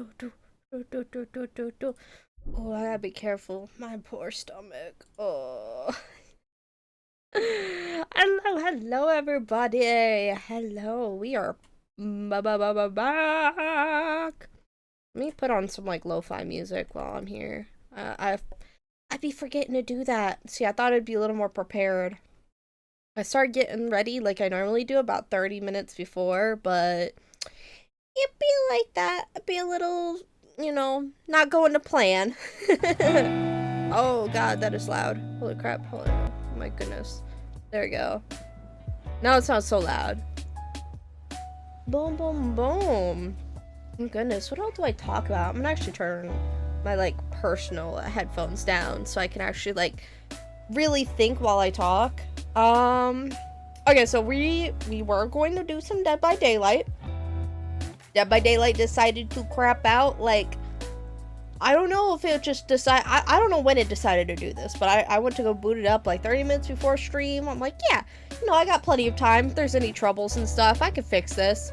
Oh, I gotta be careful. My poor stomach. Oh. Hello, everybody. Hello. We are back. Let me put on some like lo-fi music while I'm here. I'd be forgetting to do that. See, I thought I'd be a little more prepared. I start getting ready like I normally do about 30 minutes before, but it'd be like that. It'd be a little, not going to plan. Oh god, that is loud. Holy crap. Holy, oh my goodness. There we go. Now it sounds so loud. Boom, boom, boom. Oh goodness, what else do I talk about? I'm gonna actually turn my like personal headphones down so I can actually like really think while I talk. Okay, so we were going to do some Dead by Daylight. Dead by Daylight decided to crap out. Like, I don't know if it just decided, I don't know when it decided to do this, but I went to go boot it up like 30 minutes before stream. I'm like, yeah, I got plenty of time. If there's any troubles and stuff, I can fix this.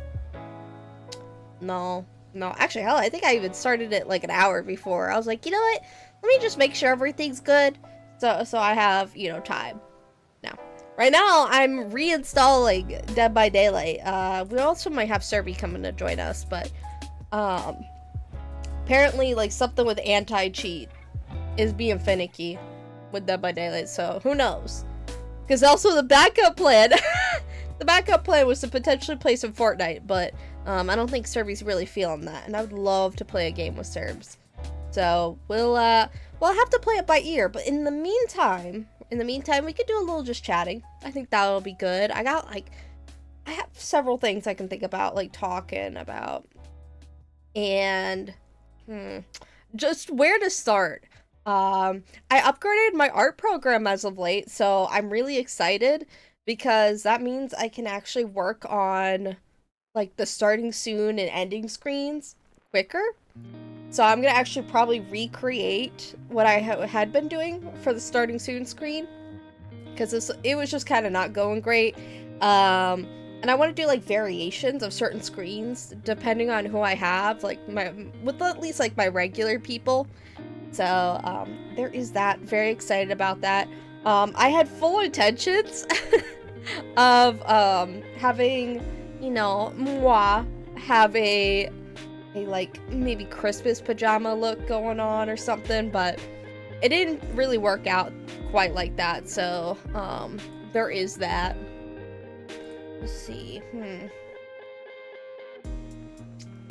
No, actually, hell, I think I even started it like an hour before. I was like, you know what? Let me just make sure everything's good. So I have, time. Now, right now, I'm reinstalling Dead by Daylight. We also might have Serby coming to join us, but, apparently, like, something with anti-cheat is being finicky with Dead by Daylight, so who knows? Because also the backup plan, the backup plan was to potentially play some Fortnite, but I don't think Serby's really feeling that, and I would love to play a game with Serbs. So we'll have to play it by ear, but in the meantime, we could do a little just chatting. I think that'll be good. I have several things I can think about, like talking about, and just where to start. I upgraded my art program as of late, so I'm really excited because that means I can actually work on like the starting soon and ending screens quicker. So I'm gonna actually probably recreate what I had been doing for the starting soon screen because it was just kind of not going great. And I want to do like variations of certain screens depending on who I have, like with at least like my regular people. So there is that. Very excited about that. I had full intentions of having, moi have a like maybe Christmas pajama look going on or something, but it didn't really work out quite like that. So there is that. Let's see.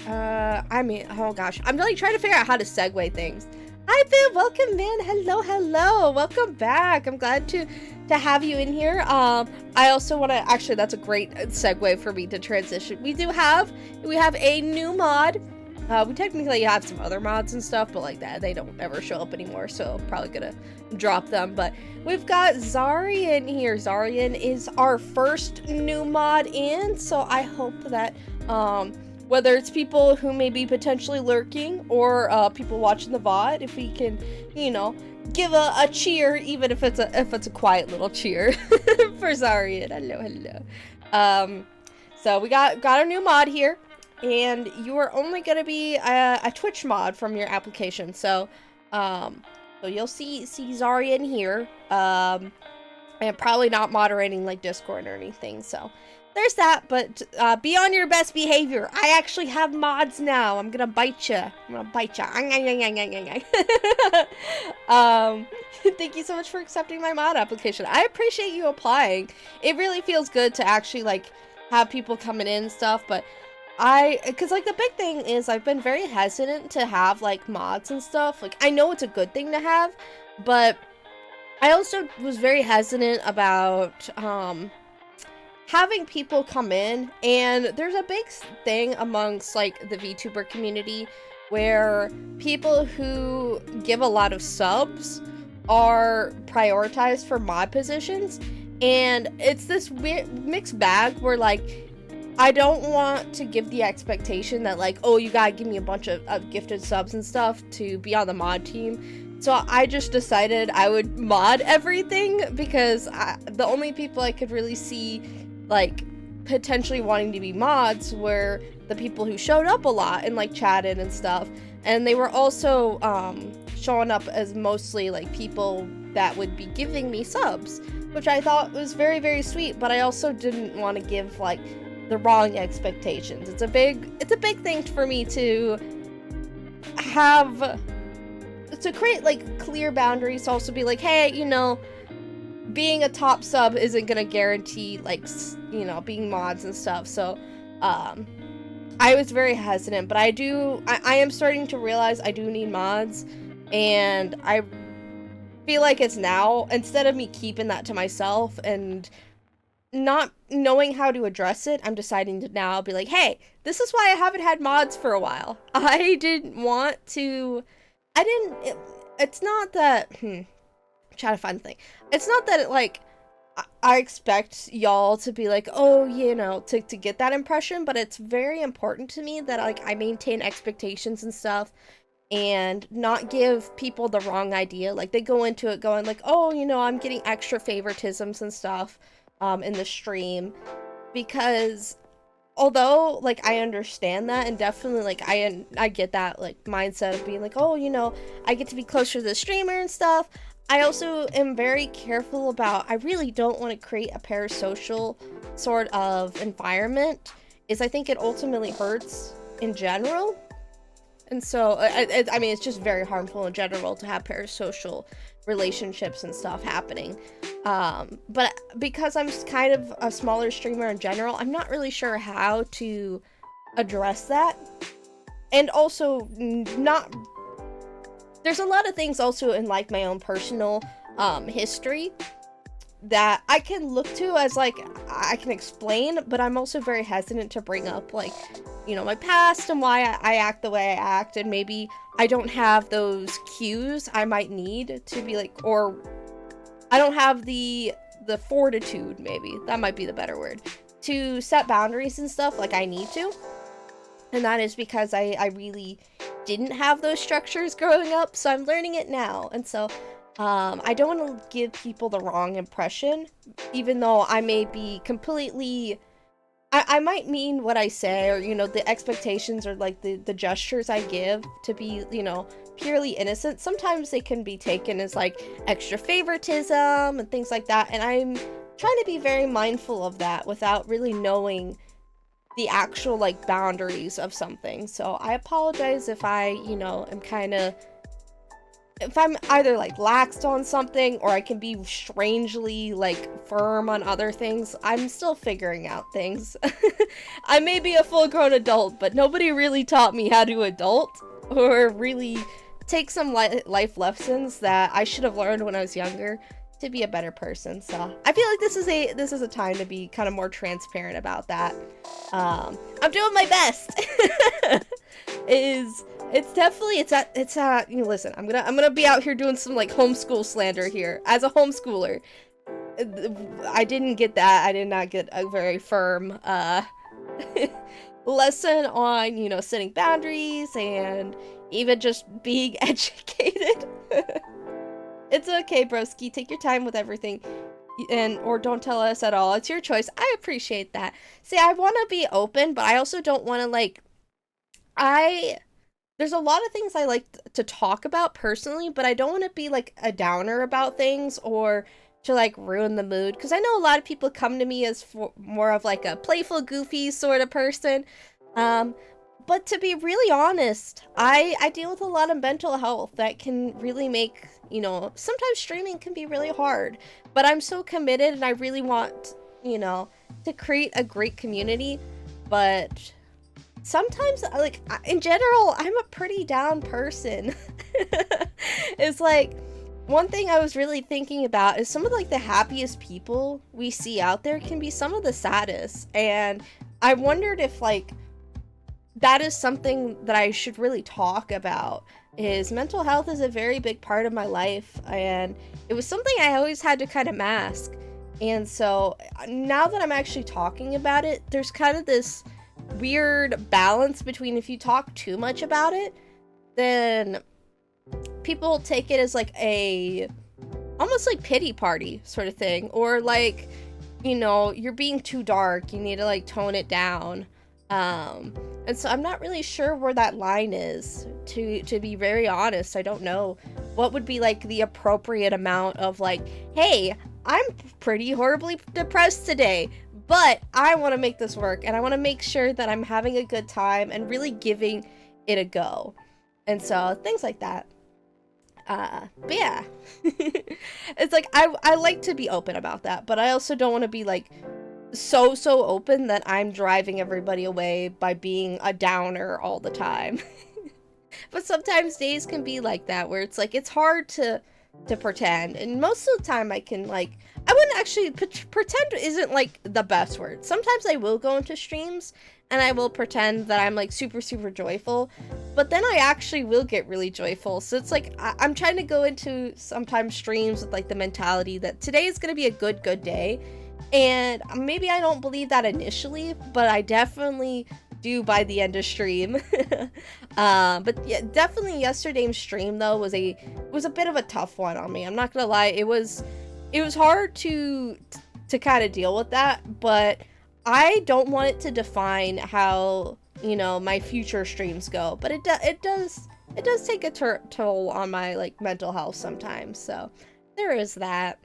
I mean, oh gosh, I'm really trying to figure out how to segue things. Hi, Boo. Welcome in. Hello. Welcome back. I'm glad to have you in here. I also want to actually, that's a great segue for me to transition. We have a new mod. We technically have some other mods and stuff, but like that, they don't ever show up anymore, so probably gonna drop them. But we've got Zarian here. Zarian is our first new mod in, so I hope that whether it's people who may be potentially lurking or people watching the VOD, if we can, give a cheer, even if it's a quiet little cheer for Zarian. Hello. So we got a new mod here. And you are only going to be a Twitch mod from your application. So you'll see Zarian here. And probably not moderating like Discord or anything. So there's that. But be on your best behavior. I actually have mods now. I'm going to bite you. Thank you so much for accepting my mod application. I appreciate you applying. It really feels good to actually like have people coming in and stuff. But because like the big thing is I've been very hesitant to have like mods and stuff. Like I know it's a good thing to have, but I also was very hesitant about having people come in, and there's a big thing amongst like the VTuber community where people who give a lot of subs are prioritized for mod positions, and it's this weird mixed bag where like I don't want to give the expectation that like, oh, you gotta give me a bunch of gifted subs and stuff to be on the mod team. So I just decided I would mod everything because the only people I could really see like potentially wanting to be mods were the people who showed up a lot and like chatted and stuff, and they were also showing up as mostly like people that would be giving me subs, which I thought was very, very sweet, but I also didn't want to give like the wrong expectations. It's a big thing for me to create like clear boundaries, to also be like, hey, you know, being a top sub isn't gonna guarantee like, you know, being mods and stuff. So I was very hesitant, but I am starting to realize I do need mods, and I feel like it's now, instead of me keeping that to myself and not knowing how to address it, I'm deciding to now be like, hey, this is why I haven't had mods for a while. I didn't want to, it's not that, I'm trying to find the thing. It's not that like, I expect y'all to be like, oh, you know, to get that impression, but it's very important to me that like I maintain expectations and stuff and not give people the wrong idea. Like they go into it going like, oh, you know, I'm getting extra favoritisms and stuff in the stream, because although like I understand that, and definitely like I get that like mindset of being like, oh, you know, I get to be closer to the streamer and stuff, I also am very careful about, I really don't want to create a parasocial sort of environment, is I think it ultimately hurts in general. And so I mean, it's just very harmful in general to have parasocial relationships and stuff happening. But because I'm kind of a smaller streamer in general, I'm not really sure how to address that. And also there's a lot of things also in like my own personal history that I can look to as like I can explain, but I'm also very hesitant to bring up like, you know, my past and why I act the way I act, and maybe I don't have those cues I might need to be like, or I don't have the fortitude, maybe that might be the better word, to set boundaries and stuff like I need to. And that is because I really didn't have those structures growing up, so I'm learning it now. And so I don't want to give people the wrong impression, even though I may be completely, I might mean what I say, or, you know, the expectations or like the gestures I give to be, you know, purely innocent. Sometimes they can be taken as like extra favoritism and things like that, and I'm trying to be very mindful of that without really knowing the actual like boundaries of something. So I apologize if I, you know, am kind of, if I'm either like laxed on something or I can be strangely like firm on other things. I'm still figuring out things. I may be a full-grown adult, but nobody really taught me how to adult or really take some life lessons that I should have learned when I was younger to be a better person. So I feel like this is a time to be kind of more transparent about that. I'm doing my best. It's definitely, you know, listen, I'm gonna be out here doing some like homeschool slander here. As a homeschooler, I didn't get that. I did not get a very firm lesson on, you know, setting boundaries and even just being educated. It's okay, broski. Take your time with everything, or don't tell us at all. It's your choice. I appreciate that. See, I want to be open, but I also don't want to like. There's a lot of things I like to talk about personally, but I don't want to be like a downer about things or to like ruin the mood, because I know a lot of people come to me as more of like a playful, goofy sort of person. But to be really honest, I deal with a lot of mental health that can really make, you know, sometimes streaming can be really hard, but I'm so committed and I really want, you know, to create a great community. But sometimes, like, in general, I'm a pretty down person. It's like, one thing I was really thinking about is some of like the happiest people we see out there can be some of the saddest, and I wondered if like that is something that I should really talk about. Is mental health is a very big part of my life, and it was something I always had to kind of mask. And so now that I'm actually talking about it, there's kind of this weird balance between, if you talk too much about it, then people take it as like a almost like pity party sort of thing, or like you know, you're being too dark. You need to like tone it down. And so I'm not really sure where that line is, to be very honest. I don't know what would be like the appropriate amount of like, hey, I'm pretty horribly depressed today, but I want to make this work and I want to make sure that I'm having a good time and really giving it a go. And so things like that. But yeah, it's like, I like to be open about that, but I also don't want to be like so open that I'm driving everybody away by being a downer all the time. But sometimes days can be like that, where it's like, it's hard to pretend, and most of the time I can like, I wouldn't actually, pretend isn't like the best word. Sometimes I will go into streams and I will pretend that I'm like super joyful, but then I actually will get really joyful. So it's like, I'm trying to go into sometimes streams with like the mentality that today is going to be a good day. And maybe I don't believe that initially, but I definitely do by the end of stream. But yeah, definitely yesterday's stream though was a bit of a tough one on me. I'm not gonna lie, it was hard to kind of deal with that, but I don't want it to define how, you know, my future streams go. But it does take a toll on my like mental health sometimes. So there is that.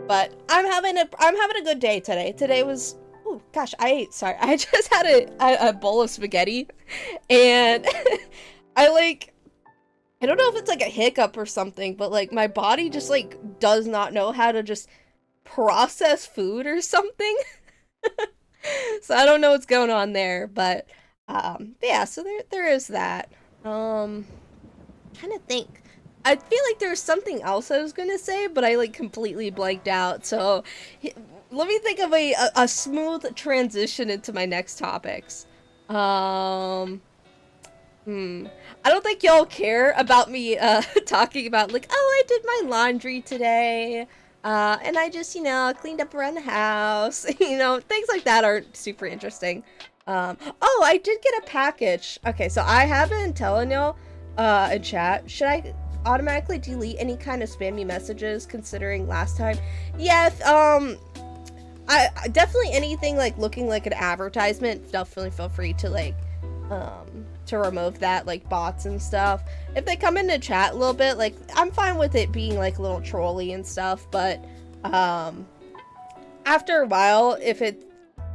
But I'm having a good day today. Today was, oh gosh, I just had a bowl of spaghetti, and I don't know if it's like a hiccup or something, but like my body just like does not know how to just process food or something. So I don't know what's going on there, but yeah, so there is that. Trying to think. I feel like there's something else I was gonna say, but I like completely blanked out. So let me think of a smooth transition into my next topics. I don't think y'all care about me talking about like, oh, I did my laundry today, and I just, you know, cleaned up around the house. You know, things like that aren't super interesting. Oh, I did get a package. Okay, so I have been telling y'all in chat, should I automatically delete any kind of spammy messages considering last time? Yeah, I definitely anything like looking like an advertisement, definitely feel free to like to remove that, like bots and stuff. If they come into chat a little bit, like I'm fine with it being like a little trolly and stuff, but after a while, if it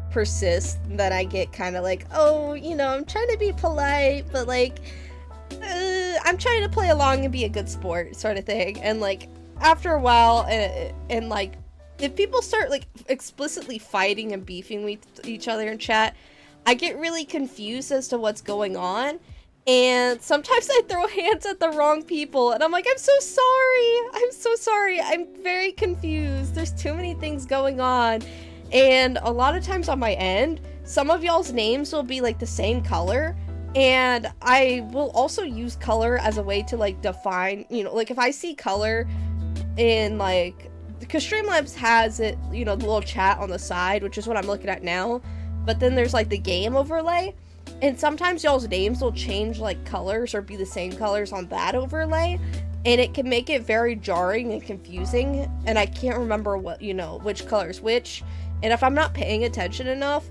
persists, then I get kind of like, oh, you know, I'm trying to be polite, but like I'm trying to play along and be a good sport sort of thing. And like after a while, and like if people start like explicitly fighting and beefing with each other in chat, I get really confused as to what's going on, and sometimes I throw hands at the wrong people, and I'm like, I'm so sorry, I'm very confused, there's too many things going on. And a lot of times on my end, some of y'all's names will be like the same color, and I will also use color as a way to like define, you know, like if I see color in like, because Streamlabs has it, you know, the little chat on the side, which is what I'm looking at now, but then there's like the game overlay, and sometimes y'all's names will change like colors or be the same colors on that overlay, and it can make it very jarring and confusing, and I can't remember what, you know, which color's which, and if I'm not paying attention enough,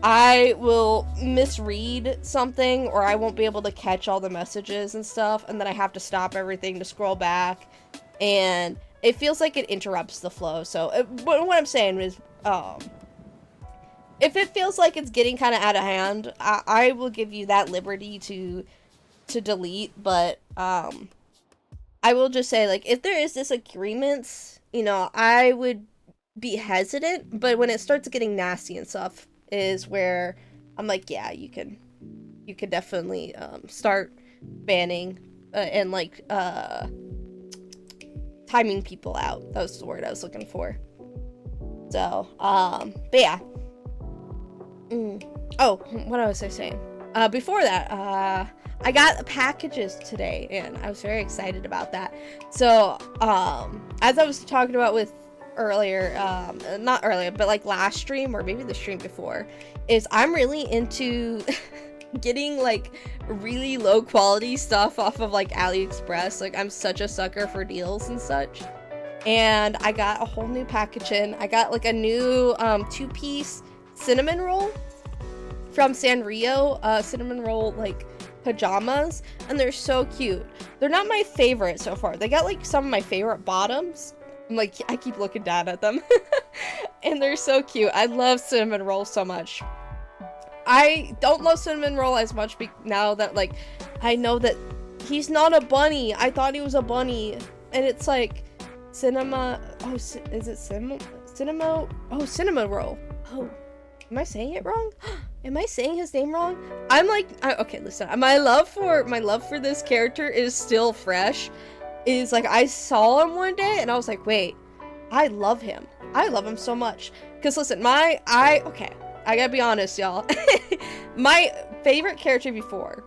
I will misread something, or I won't be able to catch all the messages and stuff, and then I have to stop everything to scroll back, and it feels like it interrupts the flow. So what I'm saying is, if it feels like it's getting kind of out of hand, I will give you that liberty to delete, but I will just say, like, if there is disagreements, you know, I would be hesitant, but when it starts getting nasty and stuff is where I'm like, yeah, you can definitely start banning and like timing people out. That was the word I was looking for. So but yeah. Oh, what was I saying? Before that, I got packages today, and I was very excited about that. So as I was talking about with earlier, not earlier, but like last stream, or maybe the stream before, is I'm really into getting like really low quality stuff off of like AliExpress. Like I'm such a sucker for deals and such. and I got a whole new package in. I got like a new 2-piece cinnamon roll from Sanrio, cinnamon roll like pajamas, and they're so cute. They're not my favorite so far. They got like some of my favorite bottoms. I'm like, I keep looking down at them. And they're so cute. I love cinnamon roll so much. I don't love cinnamon roll as much now that like I know that he's not a bunny. I thought he was a bunny, and it's like cinema. Oh, is it cinema? Oh, cinnamon roll. Oh, am I saying it wrong? Am I saying his name wrong? I'm like, okay, listen. My love for this character is still fresh. Is like I saw him one day and I was like, wait, I love him. I love him so much. Cause listen, okay, I gotta be honest, y'all. My favorite character before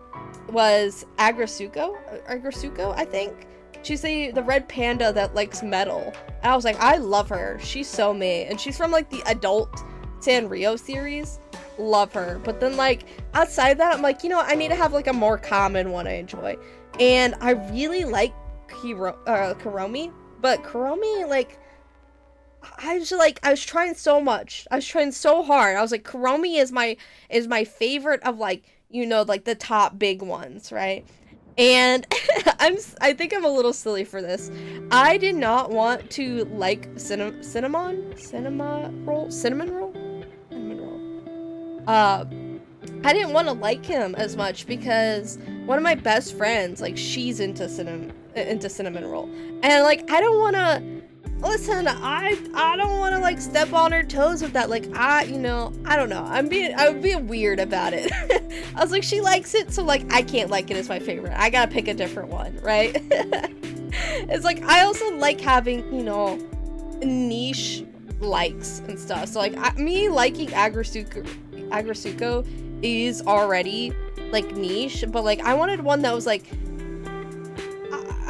was Agrasuko, I think. She's the red panda that likes metal. And I was like, I love her. She's so me. And she's from like the adult Sanrio series. Love her. But then like outside that, I'm like, you know, I need to have like a more common one I enjoy. And I really like Kuromi, but Kuromi, like, I was trying so much. I was trying so hard. I was like, Kuromi is my favorite of like, you know, like the top big ones, right? And I think I'm a little silly for this. I did not want to like cinnamon roll. I didn't want to like him as much because one of my best friends, like, she's into cinnamon roll, and like I don't want to listen. I don't want to like step on her toes with that. Like I don't know. I would be weird about it. I was like, she likes it, so like I can't like it as my favorite. I gotta pick a different one, right? It's like I also like having, you know, niche likes and stuff. So like me liking Agrasuko is already like niche, but like I wanted one that was like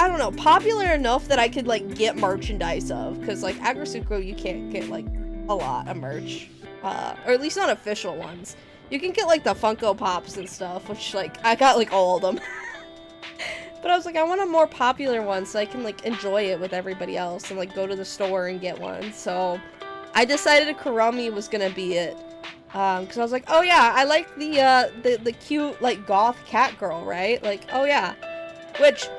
I don't know, popular enough that I could like get merchandise of, because like Agrasuko you can't get like a lot of merch, or at least not official ones. You can get like the Funko Pops and stuff, which like I got like all of them. But I was like, I want a more popular one so I can like enjoy it with everybody else and like go to the store and get one. So I decided Kuromi was gonna be it. Because I was like, oh yeah, I like the cute like goth cat girl, right? Like, oh yeah, which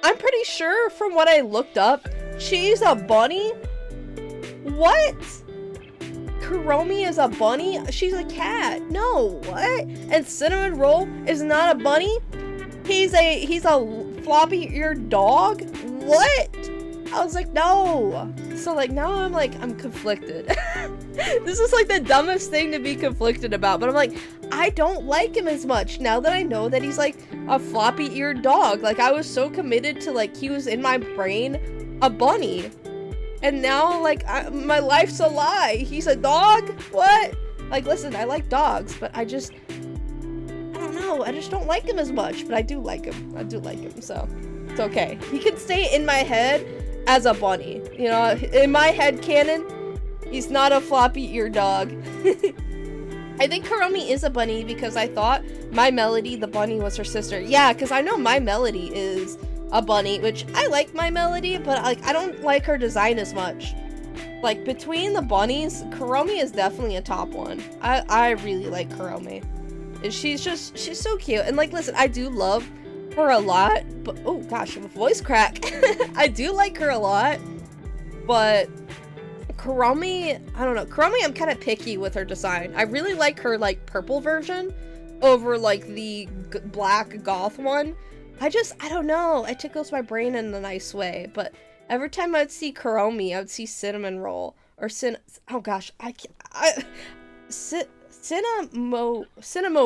I'm pretty sure from what I looked up, she's a bunny. What? Kuromi is a bunny? She's a cat. No, what? And Cinnamon Roll is not a bunny? He's a floppy-eared dog? What? I was like, no. So like now I'm conflicted. This is like the dumbest thing to be conflicted about, but I'm like, I don't like him as much now that I know that he's like a floppy-eared dog. Like I was so committed to like he was in my brain a bunny, and now like my life's a lie. He's a dog? What? Like listen, I like dogs, but I just I just don't like him as much, but I do like him. So it's okay. He can stay in my head as a bunny. You know, in my head canon, he's not a floppy ear dog. I think Kuromi is a bunny because I thought My Melody, the bunny, was her sister. Yeah, because I know My Melody is a bunny, which I like My Melody, but like I don't like her design as much. Like between the bunnies, Kuromi is definitely a top one. I really like Kuromi. She's so cute. And like, listen, I do love her a lot, but oh gosh, voice crack. I do like her a lot, but Kuromi, I don't know. Kuromi, I'm kind of picky with her design. I really like her like purple version over like the black goth one. I don't know. It tickles my brain in a nice way. But every time I'd see Kuromi, I would see Cinnamon Roll or oh gosh, Cinnamo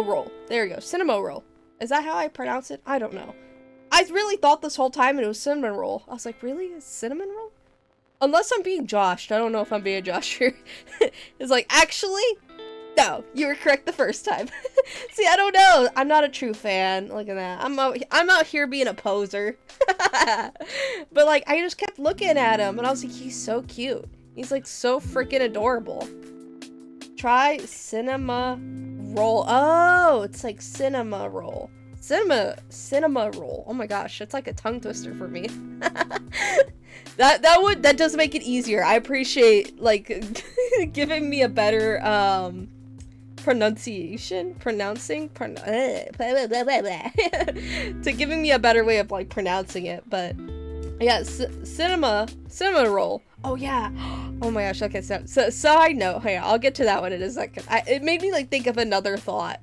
Roll. There you go. Cinnamo Roll. Is that how I pronounce it? I don't know. I really thought this whole time it was Cinnamon Roll. I was like, really? It's Cinnamon Roll? Unless I'm being joshed. I don't know if I'm being joshed here. It's like, actually, no, you were correct the first time. See, I don't know. I'm not a true fan. Look at that. I'm out here being a poser. But like, I just kept looking at him and I was like, he's so cute. He's like so freaking adorable. Try Cinema Roll. Oh, it's like Cinema Roll. cinema roll. Oh my gosh, it's like a tongue twister for me. that does make it easier. I appreciate like giving me a better pronouncing to giving me a better way of like pronouncing it. But yeah, cinema roll. Oh yeah. Oh my gosh. Okay, so side note. Hey, I'll get to that one in a second. It made me like think of another thought,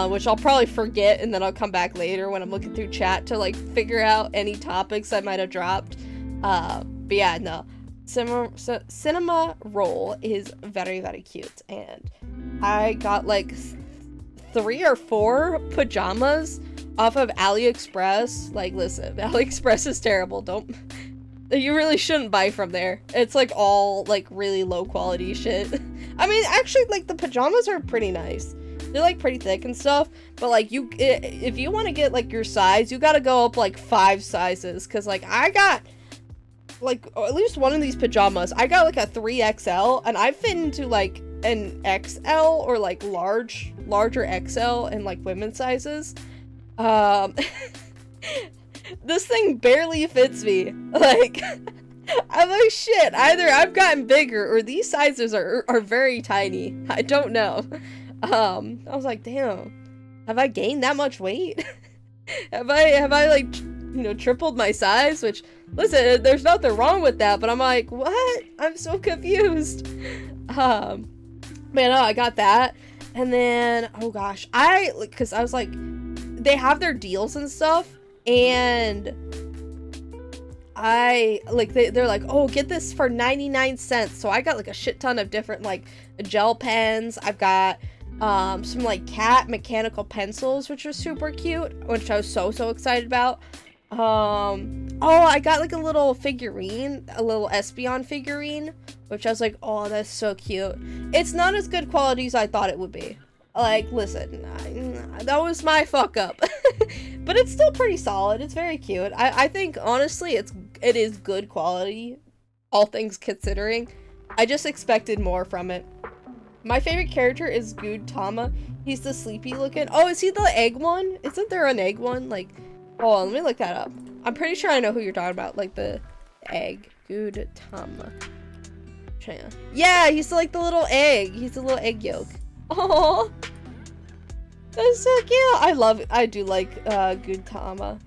which I'll probably forget, and then I'll come back later when I'm looking through chat to like figure out any topics I might have dropped. But yeah, no. Cinema roll is very, very cute, and I got like 3 or 4 pajamas off of AliExpress. Like, listen, AliExpress is terrible. You really shouldn't buy from there. It's like all like really low quality shit. I mean, actually, like the pajamas are pretty nice. They're like pretty thick and stuff, but like if you want to get like your size, you gotta go up like 5 sizes, because like I got like at least one of these pajamas. I got like a 3XL, and I fit into like an XL or like larger XL in like women's sizes. This thing barely fits me. Like, I'm like, shit, either I've gotten bigger or these sizes are very tiny. I don't know. I was like, damn, have I gained that much weight? have I like, you know, tripled my size? Which, listen, there's nothing wrong with that, but I'm like, what? I'm so confused. Man, no, I got that. And then, oh gosh, because I was like, they have their deals and stuff, and they're like, oh, get this for 99 cents. So I got like a shit ton of different like gel pens. I've got some like cat mechanical pencils, which are super cute, which I was so excited about. Oh, I got like a little figurine, a little Espeon figurine, which I was like, oh, that's so cute. It's not as good quality as I thought it would be. Like, listen, that was my fuck up. But it's still pretty solid. It's very cute. I think, honestly, it is good quality, all things considering. I just expected more from it. My favorite character is Gudetama. He's the sleepy looking. Oh, is he the egg one? Isn't there an egg one? Like, hold on, let me look that up. I'm pretty sure I know who you're talking about. Like, the egg. Gudetama. Yeah, he's like the little egg. He's the little egg yolk. Oh, that's so cute. I do like Gudetama.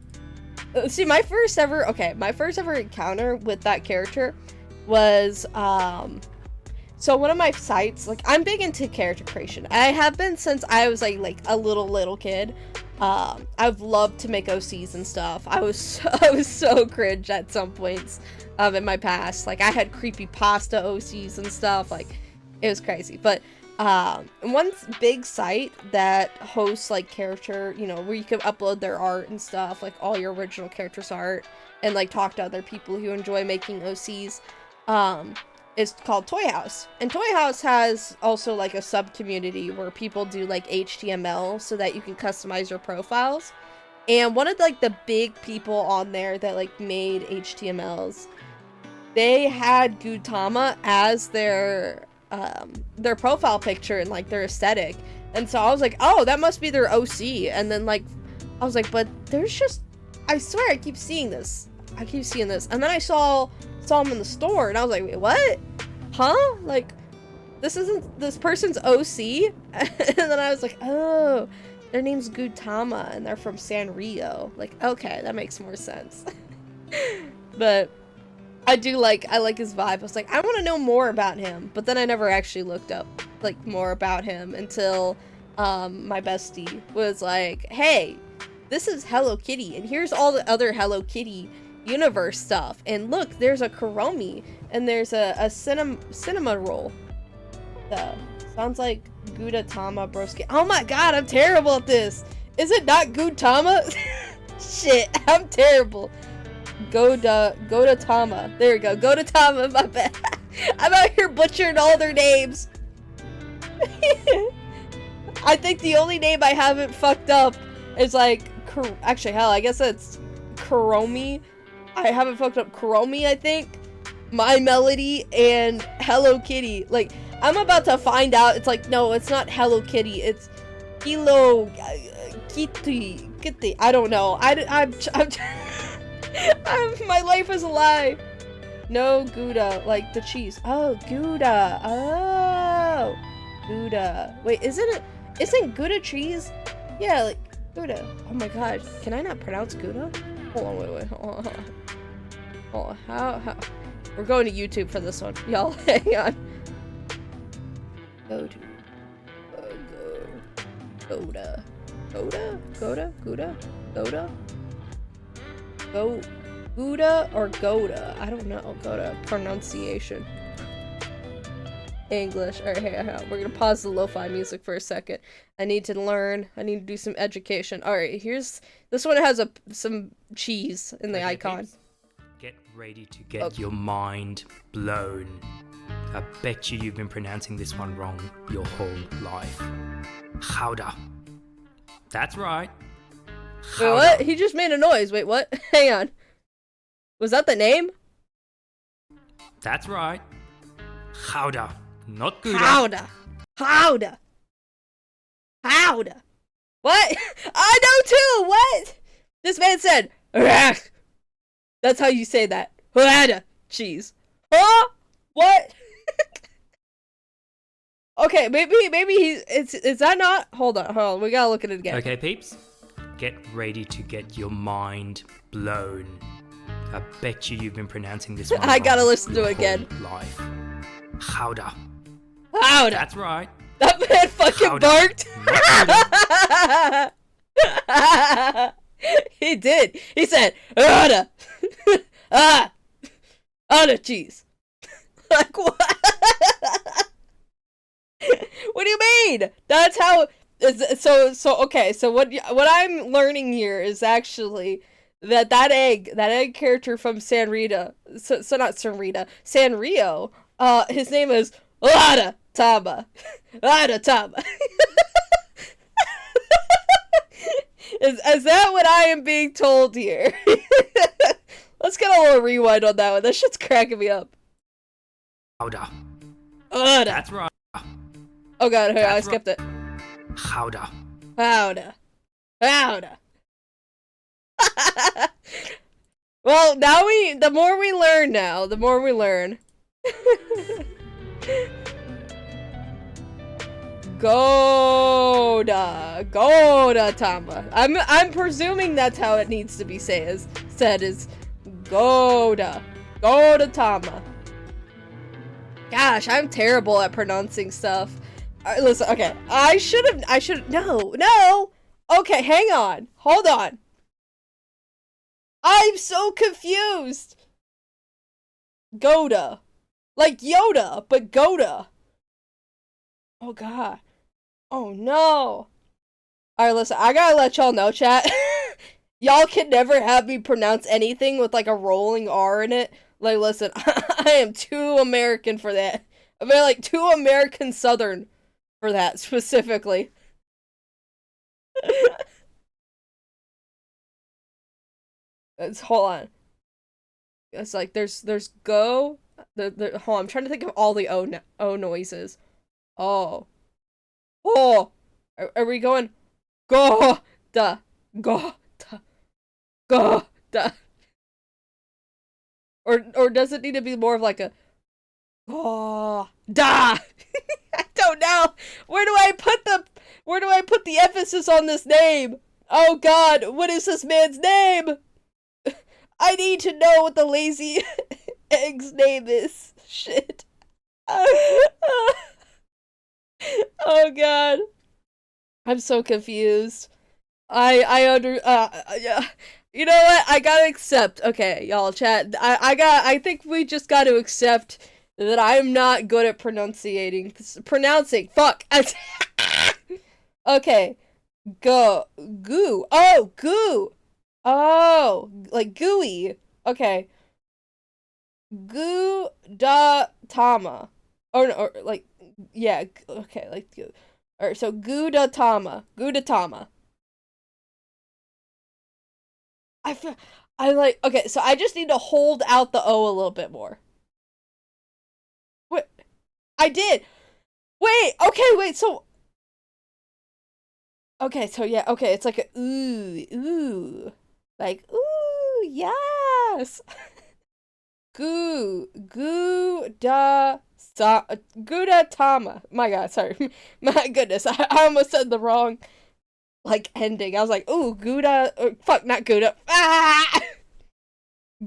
See, my first ever encounter with that character was so one of my sites, like, I'm big into character creation. I have been since I was like a little kid. I've loved to make OCs and stuff. I was so cringe at some points in my past. Like, I had creepypasta OCs and stuff. Like, it was crazy. But one big site that hosts like character, you know, where you can upload their art and stuff, like all your original characters' art, and like talk to other people who enjoy making OCs, is called Toy House. And Toy House has also like a sub community where people do like HTML so that you can customize your profiles. And one of like the big people on there that like made HTMLs, they had Gudetama as their profile picture and like their aesthetic. And so I was like, oh, that must be their OC. And then like I was like, but there's just, I swear I keep seeing this. And then I saw him in the store, and I was like, wait, what? Huh? Like, this isn't this person's OC? And then I was like, oh, their name's Gudetama and they're from Sanrio. Like, okay, that makes more sense. But I like his vibe. I was like, I want to know more about him. But then I never actually looked up like more about him until my bestie was like, hey, this is Hello Kitty, and here's all the other Hello Kitty universe stuff. And look, there's a Kuromi, and there's a cinema roll. So, sounds like Gudetama broski. Oh my god, I'm terrible at this. Is it not Gudetama? Shit, I'm terrible. Gudetama. There we go. Gudetama, my bad. I'm out here butchering all their names. I think the only name I haven't fucked up is like, actually, hell, I guess it's Kuromi. I haven't fucked up Kuromi, I think. My Melody and Hello Kitty. Like, I'm about to find out. It's like, no, it's not Hello Kitty. It's Kilo Kitty. look at the. I don't know. My life is a lie. No Gouda, like the cheese. Oh, Gouda. Oh, Gouda. Wait, isn't Gouda cheese? Yeah, like Gouda. Oh my god, can I not pronounce Gouda? Hold on, wait, hold on. Hold on. How? We're going to YouTube for this one, y'all. Hang on. Go to. Gouda. Gouda? Gouda? Gouda? Gouda? Go. Gouda or Gouda? I don't know. Gouda. Pronunciation. English. Alright, hang on. We're gonna pause the lo-fi music for a second. I need to learn. I need to do some education. Alright, here's... This one has some cheese in the icon. Peeps, get ready to get your mind blown. I bet you've been pronouncing this one wrong your whole life. Gouda. That's right. Wait, what? He just made a noise. Wait, what? Hang on. Was that the name? That's right. Gouda. Not Gouda. Gouda. Gouda. Gouda. What? I know too! What? This man said, Rah! That's how you say that. Gouda. Cheese. Huh? What? Okay, maybe is that not? Hold on, we gotta look at it again. Okay, peeps, get ready to get your mind blown. I bet you've been pronouncing this one I gotta listen to it again. Life. Gouda. Gouda. That's right. That man fucking barked. He did. He said, Gouda. Gouda cheese. Like what? What do you mean? That's how. Okay. So what I'm learning here is actually that egg character from Sanrio. So not Sanrio. Sanrio. His name is Lada Tama. Lada Tama. Is that what I am being told here? Let's get a little rewind on that one. That shit's cracking me up. Gouda. Gouda. That's right. Oh god, I skipped it. Gouda. Gouda. Gouda. Well, now the more we learn now, the more we learn. Gouda Tama. I'm presuming that's how it needs to be said is Gouda Tama. Gosh, I'm terrible at pronouncing stuff. Listen, okay, no! Okay, hang on. Hold on. I'm so confused! Gouda. Like Yoda, but Gouda. Oh god. Oh no. Alright, listen, I gotta let y'all know, chat. Y'all can never have me pronounce anything with like a rolling R in it. Like, listen, I am too American for that. I mean, like, too American Southern for that, specifically. Hold on. It's like, there's go. Hold on, I'm trying to think of all the O noises. Oh. Oh! Are we going? Go! Da! Go! Da! Go! Da! Or does it need to be more of like a oh da? I don't know. Where do I put the emphasis on this name? Oh god, what is this man's name? I need to know what the lazy egg's name is. Shit. Oh god. I'm so confused. Yeah. You know what? I gotta accept. Okay, y'all, chat. I think we just gotta accept that I'm not good at pronouncing. Fuck. Okay. Goo. Oh, goo. Oh, like gooey. Okay. Gouda Tama. Or like, yeah. Okay, like, alright, so Gouda Tama. Okay, so I just need to hold out the O a little bit more. Wait, I did. Wait, okay, wait, so Okay, so yeah, okay, it's like a ooh. Like, ooh, yes. Gouda-tama. My god, sorry. My goodness, I almost said the wrong, like, ending. I was like, ooh, Gouda, fuck, not Gouda. Ah!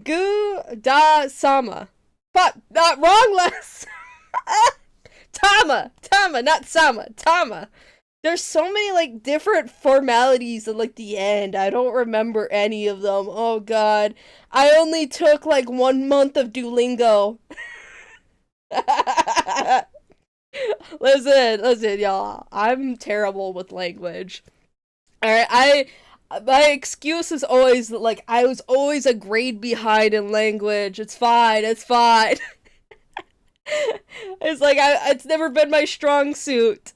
Gouda-sama. Fuck, not wrong, Les. Tama, not Sama, Tama. There's so many, like, different formalities at, like, the end. I don't remember any of them. Oh, God. I only took, like, 1 month of Duolingo. Listen, y'all. I'm terrible with language. Alright, my excuse is always, like, I was always a grade behind in language. It's fine. It's like, it's never been my strong suit.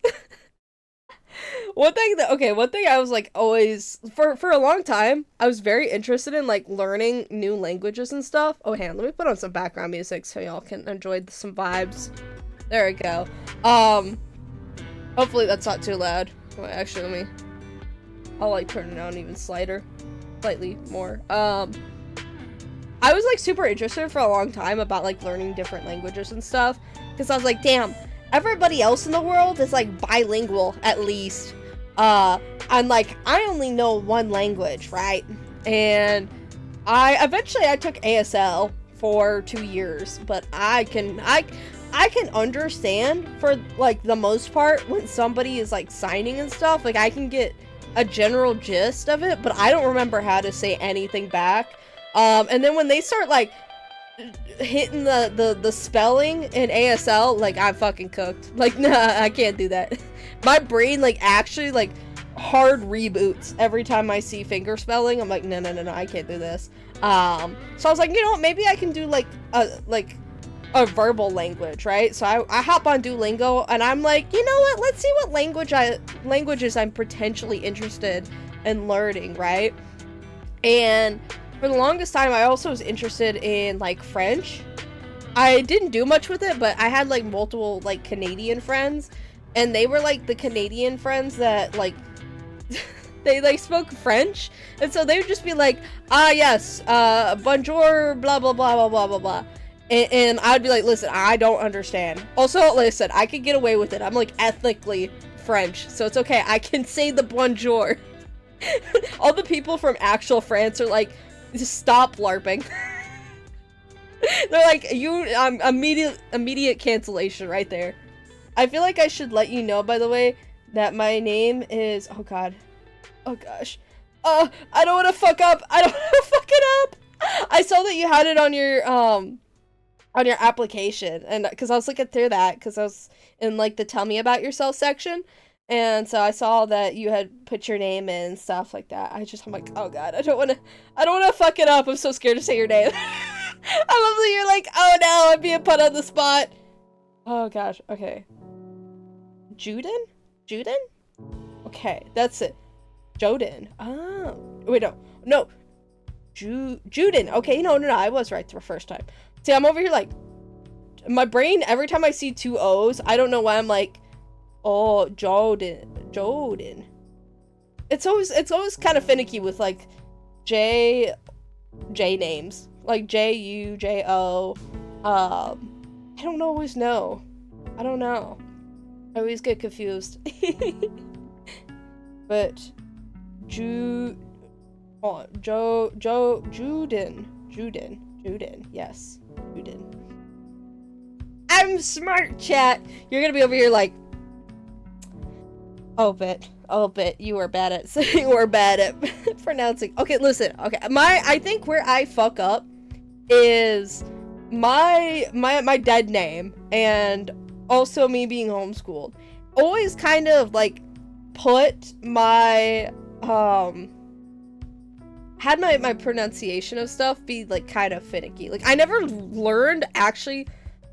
One thing I was like always for a long time, I was very interested in like learning new languages and stuff. Oh, let me put on some background music so y'all can enjoy some vibes. There we go. Hopefully that's not too loud. Well, actually, I'll like turn it down even slightly more. I was like super interested for a long time about like learning different languages and stuff because I was like, damn, everybody else in the world is like bilingual at least. I'm like, I only know one language, right? And I took ASL for 2 years, but I can understand for like the most part when somebody is like signing and stuff. Like I can get a general gist of it, but I don't remember how to say anything back. And then when they start like hitting the spelling in ASL, like I'm fucking cooked. Like, nah, I can't do that. My brain like actually like hard reboots every time I see finger spelling. I'm like, no, I can't do this. So I was like, you know what, maybe I can do like a verbal language, right? So I hop on Duolingo and I'm like, you know what, let's see what languages I'm potentially interested in learning, right? And for the longest time, I also was interested in, like, French. I didn't do much with it, but I had, like, multiple, like, Canadian friends. And they were, like, the Canadian friends that, like, they, like, spoke French. And so they would just be like, yes, bonjour, blah, blah, blah, blah, blah, blah, blah. And I'd be like, listen, I don't understand. Also, listen, I could get away with it. I'm, like, ethnically French, so it's okay. I can say the bonjour. All the people from actual France are like, just stop LARPing. They're like, immediate cancellation right there. I feel like I should let you know, by the way, that my name is, oh god. Oh gosh. I don't want to fuck up. I don't want to fuck it up. I saw that you had it on your application, and because I was looking through that, because I was in like the tell me about yourself section. And so I saw that you had put your name in and stuff like that. I'm like, oh god, I don't want to fuck it up. I'm so scared to say your name. I love that you're like, oh no, I'm being put on the spot. Oh gosh, okay. Juden? Okay, that's it. Joden. Oh, wait, no. Juden. Okay, no, I was right the first time. See, I'm over here like, my brain, every time I see 2 O's, I don't know why I'm like, oh, Joden. It's always kind of finicky with like J names. Like J-U, J-O. I don't always know. I don't know. I always get confused. But Juden. Yes. Juden. I'm smart, chat. You're gonna be over here like, oh, bit. You are bad at pronouncing. Okay, listen. Okay, I think where I fuck up is my dead name, and also me being homeschooled. Always kind of like put my had my pronunciation of stuff be like kind of finicky. Like I never learned, actually,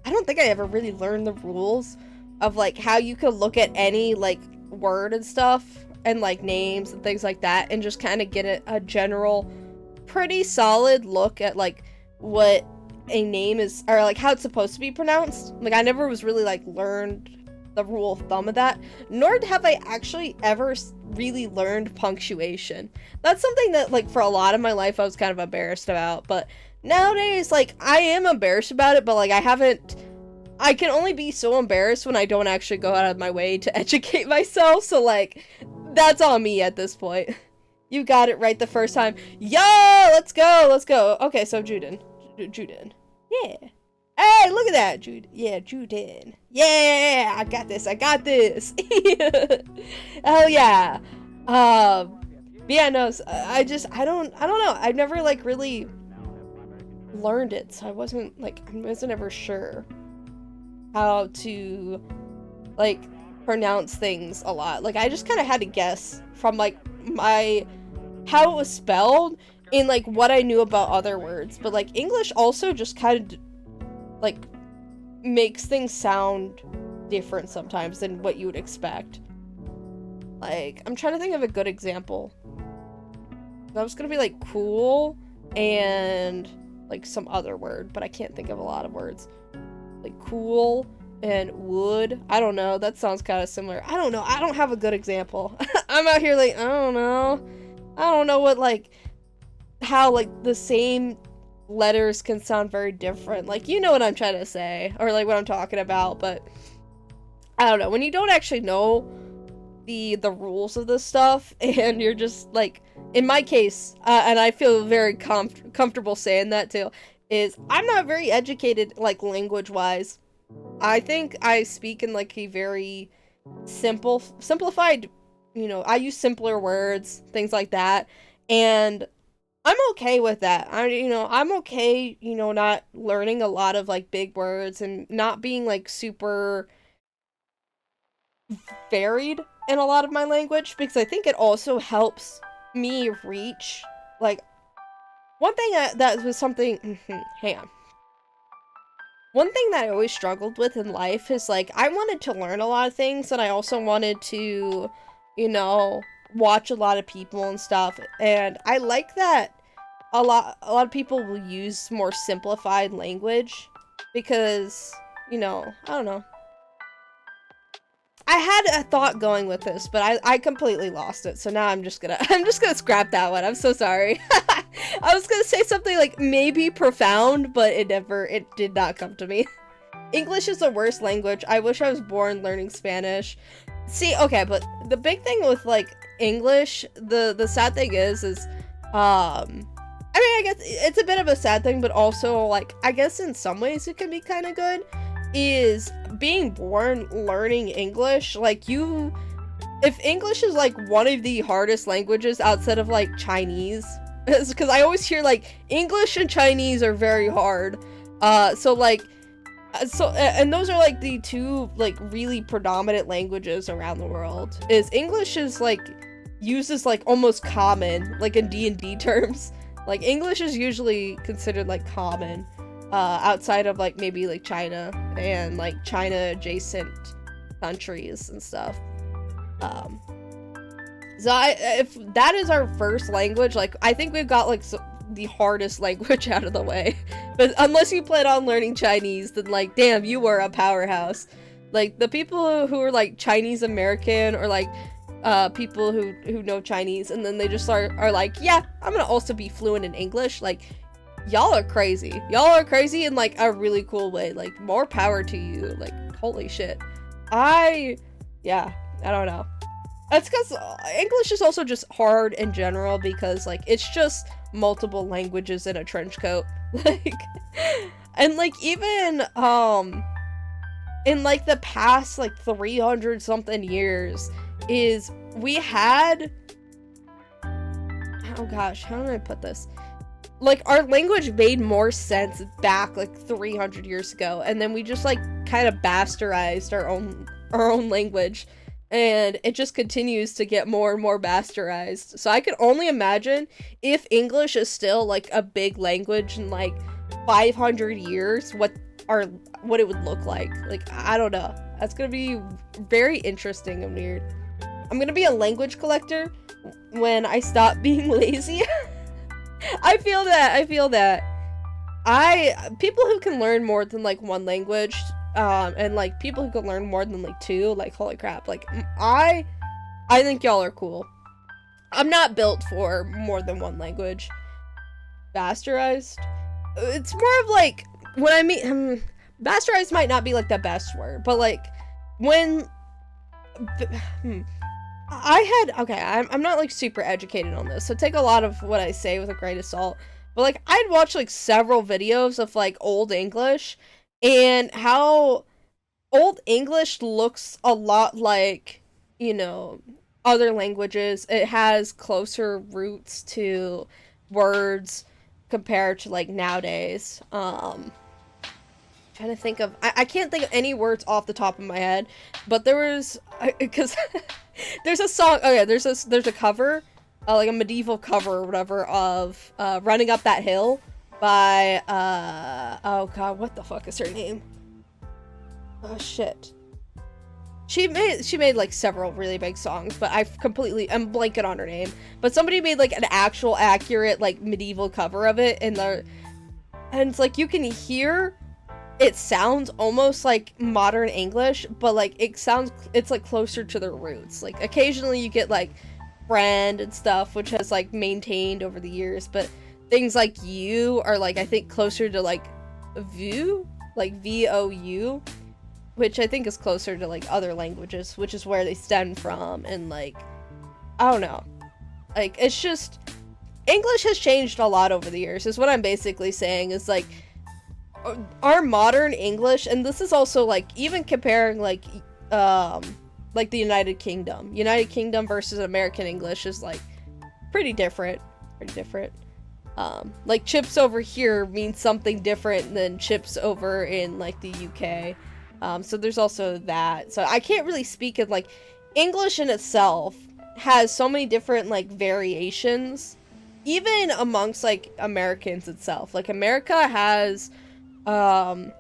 I don't think I ever really learned the rules of like how you could look at any like word and stuff and like names and things like that and just kind of get a general pretty solid look at like what a name is, or like how it's supposed to be pronounced. Like I never was really like learned the rule of thumb of that, nor have I actually ever really learned punctuation. That's something that, like, for a lot of my life I was kind of embarrassed about, but nowadays, like, I am embarrassed about it, but, like, I can only be so embarrassed when I don't actually go out of my way to educate myself, so, like, that's on me at this point. You got it right the first time. Yo, let's go. Okay, so Juden. Yeah. Hey, look at that, Jude. Yeah, Juden. Yeah, I got this. Oh yeah. Yeah, no, I don't know. I've never, like, really learned it, so I wasn't ever sure how to, like, pronounce things a lot. Like, I just kind of had to guess from, like, how it was spelled in, like, what I knew about other words. But, like, English also just kind of, like, makes things sound different sometimes than what you would expect. Like, I'm trying to think of a good example. That was gonna be, like, cool and, like, some other word, but I can't think of a lot of words. Like, cool and wood. I don't know. That sounds kind of similar. I don't know. I don't have a good example. I'm out here, like, I don't know what, like, how, like, the same letters can sound very different. Like, you know what I'm trying to say, or, like, what I'm talking about, but I don't know. When you don't actually know the rules of this stuff, and you're just, like, in my case, and I feel very comfortable saying that too, is I'm not very educated, like, language-wise. I think I speak in, like, a very simplified, you know, I use simpler words, things like that, and I'm okay with that. I'm okay, you know, not learning a lot of, like, big words and not being, like, super varied in a lot of my language, because I think it also helps me reach, like, one thing that was something, hang on. One thing that I always struggled with in life is, like, I wanted to learn a lot of things, and I also wanted to, you know, watch a lot of people and stuff, and I like that a lot of people will use more simplified language, because, you know, I don't know. I had a thought going with this, but I completely lost it, so now I'm just gonna scrap that one. I'm so sorry. I was gonna say something, like, maybe profound, but it did not come to me. English is the worst language. I wish I was born learning Spanish. See, okay, but the big thing with, like, English, the sad thing is, I mean, I guess it's a bit of a sad thing, but also, like, I guess in some ways it can be kind of good, is being born learning English. Like, if English is, like, one of the hardest languages outside of, like, Chinese, because I always hear, like, English and Chinese are very hard, and those are, like, the two, like, really predominant languages around the world. Is English is, like, used as, like, almost common, like, in D&D terms. Like, English is usually considered, like, common, outside of, like, maybe, like, China and, like, China adjacent countries and stuff. So if that is our first language, like, I think we've got, like, the hardest language out of the way. But unless you plan on learning Chinese, then, like, damn, you are a powerhouse. Like, the people who are, like, Chinese American, or, like, people who know Chinese, and then they just are like, yeah, I'm gonna also be fluent in English. Like, y'all are crazy. Y'all are crazy in, like, a really cool way. Like, more power to you. Like, holy shit. Yeah, I don't know. That's because English is also just hard in general, because, like, it's just multiple languages in a trench coat. Like, and, like, even, in, like, the past, like, 300 something years, is we had, oh gosh, how do I put this? Like, our language made more sense back, like, 300 years ago, and then we just, like, kind of bastardized our own language, and it just continues to get more and more bastardized. So I can only imagine if English is still, like, a big language in, like, 500 years, what it would look like. Like, I don't know. That's gonna be very interesting and weird. I'm gonna be a language collector when I stop being lazy. I feel that. People who can learn more than, like, one language and like people who can learn more than like 2, like holy crap, like I think y'all are cool. I'm not built for more than 1 language. Bastardized? It's more of like, when I mean, bastardized might not be like the best word, but like, when, I'm not like super educated on this, so take a lot of what I say with a grain of salt, but like, I'd watch like several videos of like Old English, and how Old English looks a lot like, you know, other languages. It has closer roots to words compared to like nowadays. Trying to think of, I can't think of any words off the top of my head, but there was, because there's a song, there's a cover, like a medieval cover or whatever of Running Up That Hill by oh god, what the fuck is her name? Oh shit. She made like several really big songs, but I'm blanking on her name. But somebody made like an actual accurate like medieval cover of it, and it's like you can hear it sounds almost like modern English, but like it's like closer to their roots. Like occasionally you get like friend and stuff, which has like maintained over the years, but things like you are like, I think closer to like view, like VOU, which I think is closer to like other languages, which is where they stem from. And like, I don't know, like it's just, English has changed a lot over the years is what I'm basically saying. Is like our modern English, and this is also like even comparing like the United Kingdom versus American English is like pretty different. Like chips over here means something different than chips over in like the UK. So there's also that. So I can't really speak of like English in itself has so many different like variations, even amongst like Americans itself. Like America has 2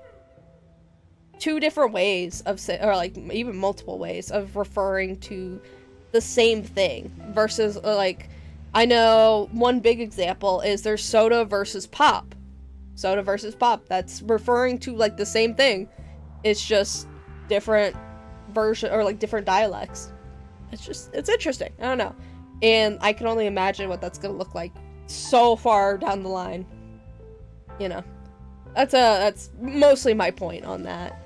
different ways of or like even multiple ways of referring to the same thing versus like, I know one big example is there's soda versus pop. That's referring to like the same thing. It's just different version or like different dialects. It's interesting. I don't know. And I can only imagine what that's gonna look like so far down the line. You know. That's mostly my point on that.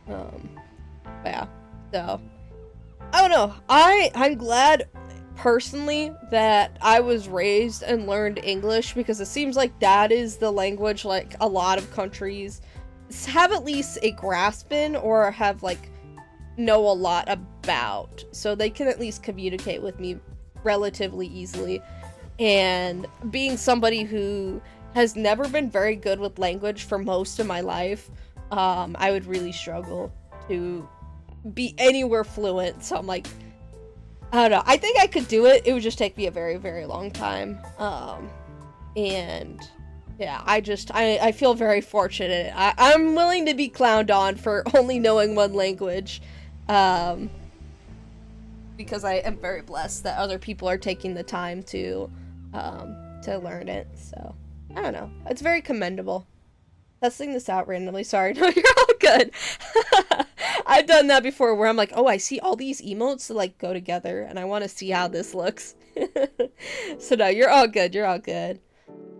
But yeah. So I don't know. I'm glad personally that I was raised and learned English, because it seems like that is the language like a lot of countries have at least a grasp in, or have like know a lot about, so they can at least communicate with me relatively easily. And being somebody who has never been very good with language for most of my life, I would really struggle to be anywhere fluent. So I'm like, I don't know. I think I could do it. It would just take me a very, very long time. And yeah, I feel very fortunate. I'm willing to be clowned on for only knowing 1 language. Because I am very blessed that other people are taking the time to learn it. So I don't know. It's very commendable. Testing this out randomly. Sorry. No, you're all good. I've done that before where I'm like, oh, I see all these emotes that like go together and I want to see how this looks. So no, you're all good. You're all good.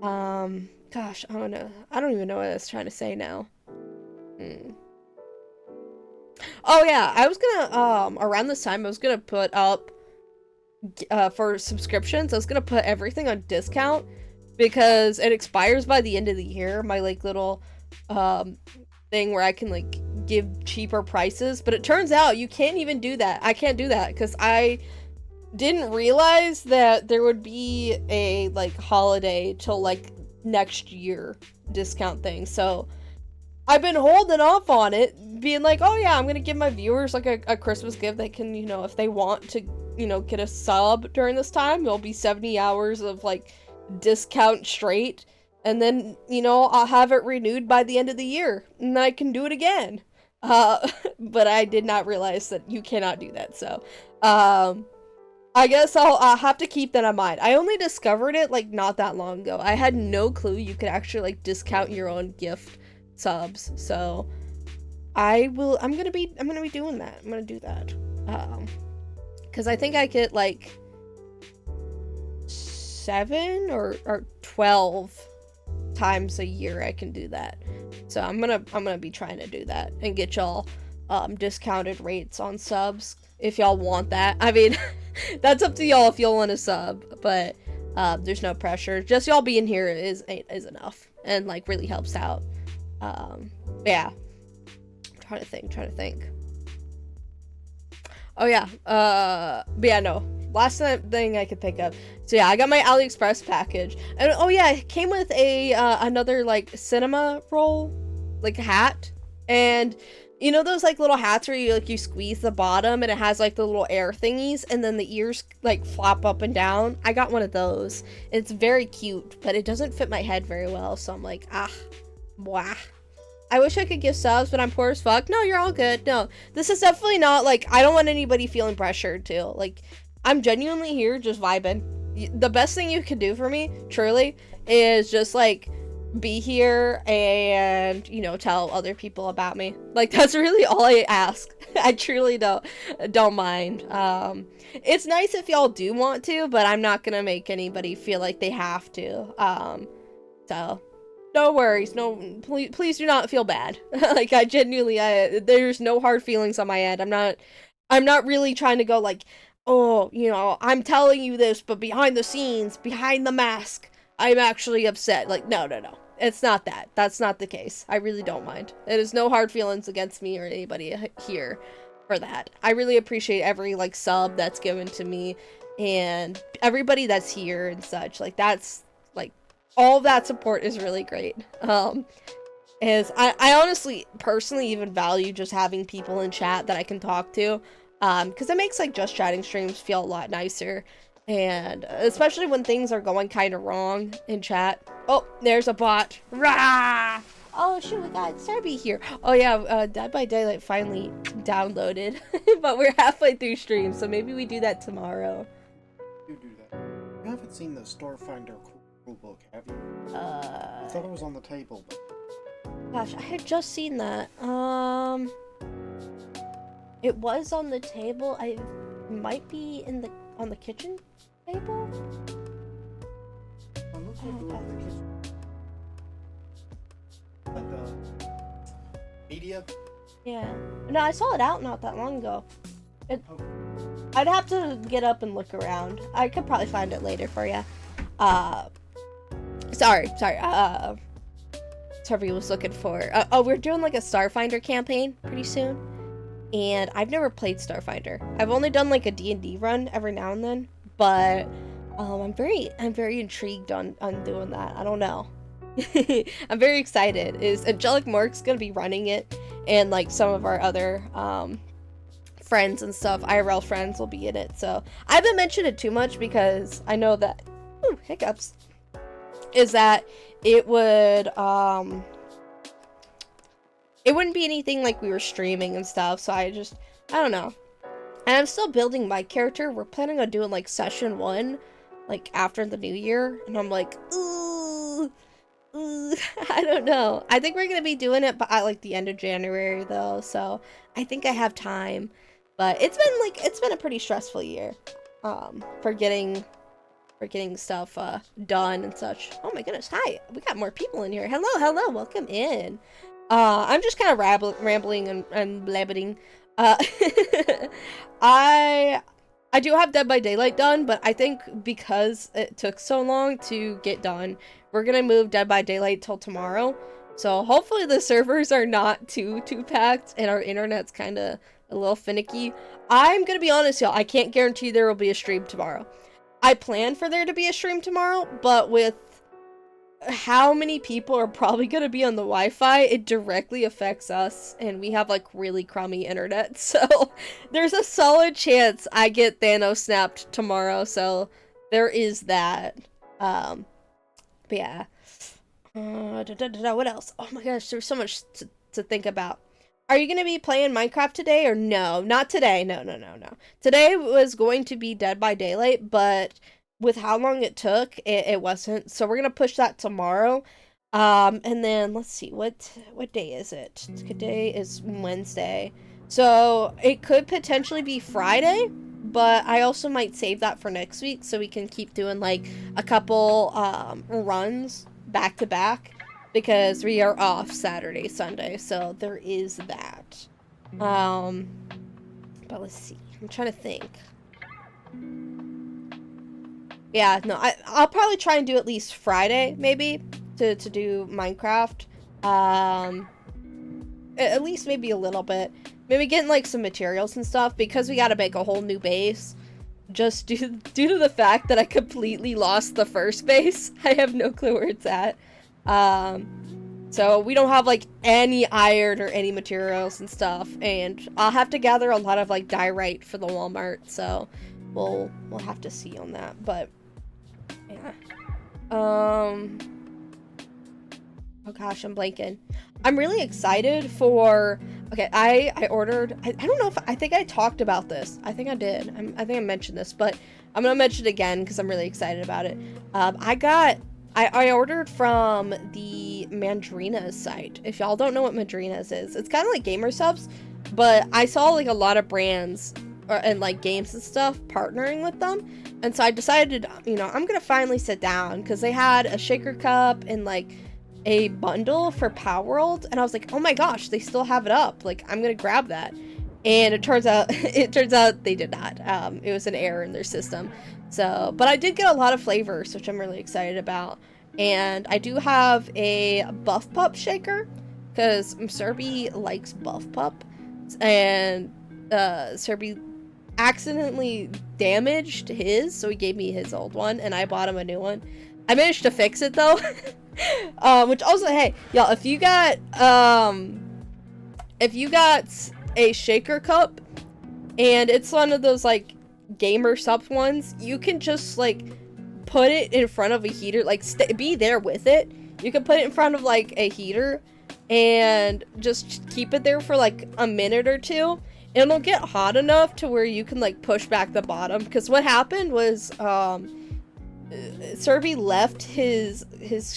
Gosh, I don't know. I don't even know what I was trying to say now. Oh yeah, I was gonna, around this time, I was gonna put up, for subscriptions, I was gonna put everything on discount, because it expires by the end of the year, my, like, little, thing where I can, like, give cheaper prices, but it turns out you can't even do that. I can't do that, because I didn't realize that there would be a, like, holiday till, like, next year discount thing, so I've been holding off on it, being like, oh yeah, I'm gonna give my viewers, like, a Christmas gift. They can, you know, if they want to, you know, get a sub during this time, it'll be 70 hours of, like, discount straight, and then, you know, I'll have it renewed by the end of the year, and then I can do it again. But I did not realize that you cannot do that, so, I guess I'll have to keep that in mind. I only discovered it, like, not that long ago. I had no clue you could actually, like, discount your own gift subs, so, I'm gonna be doing that. I'm gonna do that. Because I think I get like 7 or 12 times a year I can do that. So I'm gonna be trying to do that and get y'all discounted rates on subs if y'all want that. I mean, that's up to y'all if y'all want to sub, but there's no pressure. Just y'all being here is enough and like really helps out. Yeah. I'm trying to think. Oh yeah. But yeah, no. Last thing I could think of. So yeah, I got my AliExpress package. And oh yeah, it came with a another like cinema roll, like hat. And you know those like little hats where you squeeze the bottom and it has like the little air thingies and then the ears like flop up and down? I got one of those. It's very cute, but it doesn't fit my head very well, so I'm like, blah. I wish I could give subs, but I'm poor as fuck. No, you're all good. No, this is definitely not like, I don't want anybody feeling pressured to. Like, I'm genuinely here just vibing. The best thing you can do for me, truly, is just like be here and, you know, tell other people about me. Like, that's really all I ask. I truly don't mind. It's nice if y'all do want to, but I'm not gonna make anybody feel like they have to. So no worries. No, please do not feel bad. Like, I genuinely, there's no hard feelings on my end. I'm not really trying to go like, oh, you know, I'm telling you this, but behind the scenes, behind the mask, I'm actually upset. Like, no. It's not that. That's not the case. I really don't mind. It is no hard feelings against me or anybody here for that. I really appreciate every, like, sub that's given to me and everybody that's here and such. Like, that's, like, all of that support is really great. I honestly, personally even value just having people in chat that I can talk to. Because it makes, like, just chatting streams feel a lot nicer. And especially when things are going kind of wrong in chat. Oh, there's a bot. Rah! Oh, shoot, we got Serby here. Oh, yeah, Dead by Daylight finally downloaded. But we're halfway through stream, so maybe we do that tomorrow. You do that. You haven't seen the Store Finder cool book, have you? I thought it was on the table, but... Gosh, I had just seen that. It was on the table. I might be on the kitchen table? It looks like it was on the kitchen. Like, media? Yeah. No, I saw it out not that long ago. I'd have to get up and look around. I could probably find it later for you. Sorry. Sorry, was looking for. We're doing like a Starfinder campaign pretty soon. And I've never played Starfinder. I've only done like a D&D run every now and then, but I'm very intrigued on doing that. I don't know. I'm very excited. Is Angelic Mark's gonna be running it, and like some of our other friends and stuff, IRL friends, will be in it. So I haven't mentioned it too much because I know that hiccups is that it wouldn't be anything like we were streaming and stuff, so I don't know. And I'm still building my character. We're planning on doing, like, session 1, like, after the new year, and I'm like, ooh, I don't know. I think we're gonna be doing it at, like, the end of January, though, so I think I have time. But it's been a pretty stressful year, for getting stuff, done and such. Oh my goodness, hi! We got more people in here. Hello, welcome in. I'm just kind of rambling and blabbing. I do have Dead by Daylight done, but I think because it took so long to get done, we're gonna move Dead by Daylight till tomorrow. So hopefully the servers are not too packed and our internet's kind of a little finicky. I'm gonna be honest, y'all. I can't guarantee there will be a stream tomorrow. I plan for there to be a stream tomorrow, but with how many people are probably going to be on the Wi-Fi, it directly affects us, and we have like really crummy internet, so there's a solid chance I get Thanos snapped tomorrow, so there is that. But yeah. What else? Oh my gosh, there's so much to think about. Are you going to be playing Minecraft today, or no? Not today. No. Today was going to be Dead by Daylight, but with how long it took, it wasn't. So we're going to push that tomorrow. And then let's see, what day is it? Today is Wednesday. So it could potentially be Friday, but I also might save that for next week so we can keep doing like a couple runs back to back because we are off Saturday, Sunday. So there is that. But let's see. I'm trying to think. Yeah, no, I'll probably try and do at least Friday, maybe, to do Minecraft. At least maybe a little bit. Maybe getting, like, some materials and stuff, because we gotta make a whole new base. Just due to the fact that I completely lost the first base. I have no clue where it's at. So we don't have, like, any iron or any materials and stuff, and I'll have to gather a lot of, like, diorite for the Walmart, so we'll have to see on that, but yeah. Oh gosh, I'm blanking. I'm really excited for, okay, I ordered, I don't know if, I think I talked about this. I think I did. I think I mentioned this, but I'm gonna mention it again because I'm really excited about it. I ordered from the Mandrina's site. If y'all don't know what Mandrina's is, it's kind of like Gamer Subs, but I saw like a lot of brands and like games and stuff partnering with them, and so I decided, you know, I'm gonna finally sit down because they had a shaker cup and like a bundle for Power World, and I was like, oh my gosh, they still have it up, like I'm gonna grab that. And it turns out they did not. It was an error in their system. So, but I did get a lot of flavors, which I'm really excited about. And I do have a Buff Pup shaker, because Serby likes Buff Pup. And Serby accidentally damaged his, so he gave me his old one, and I bought him a new one. I managed to fix it, though. Which also, hey, y'all, if you got a shaker cup, and it's one of those, like, Gamer Subs ones, you can just, like, put it in front of a heater, like, be there with it. You can put it in front of, like, a heater, and just keep it there for, like, a minute or two, and it'll get hot enough to where you can, like, push back the bottom, because what happened was, Serby left his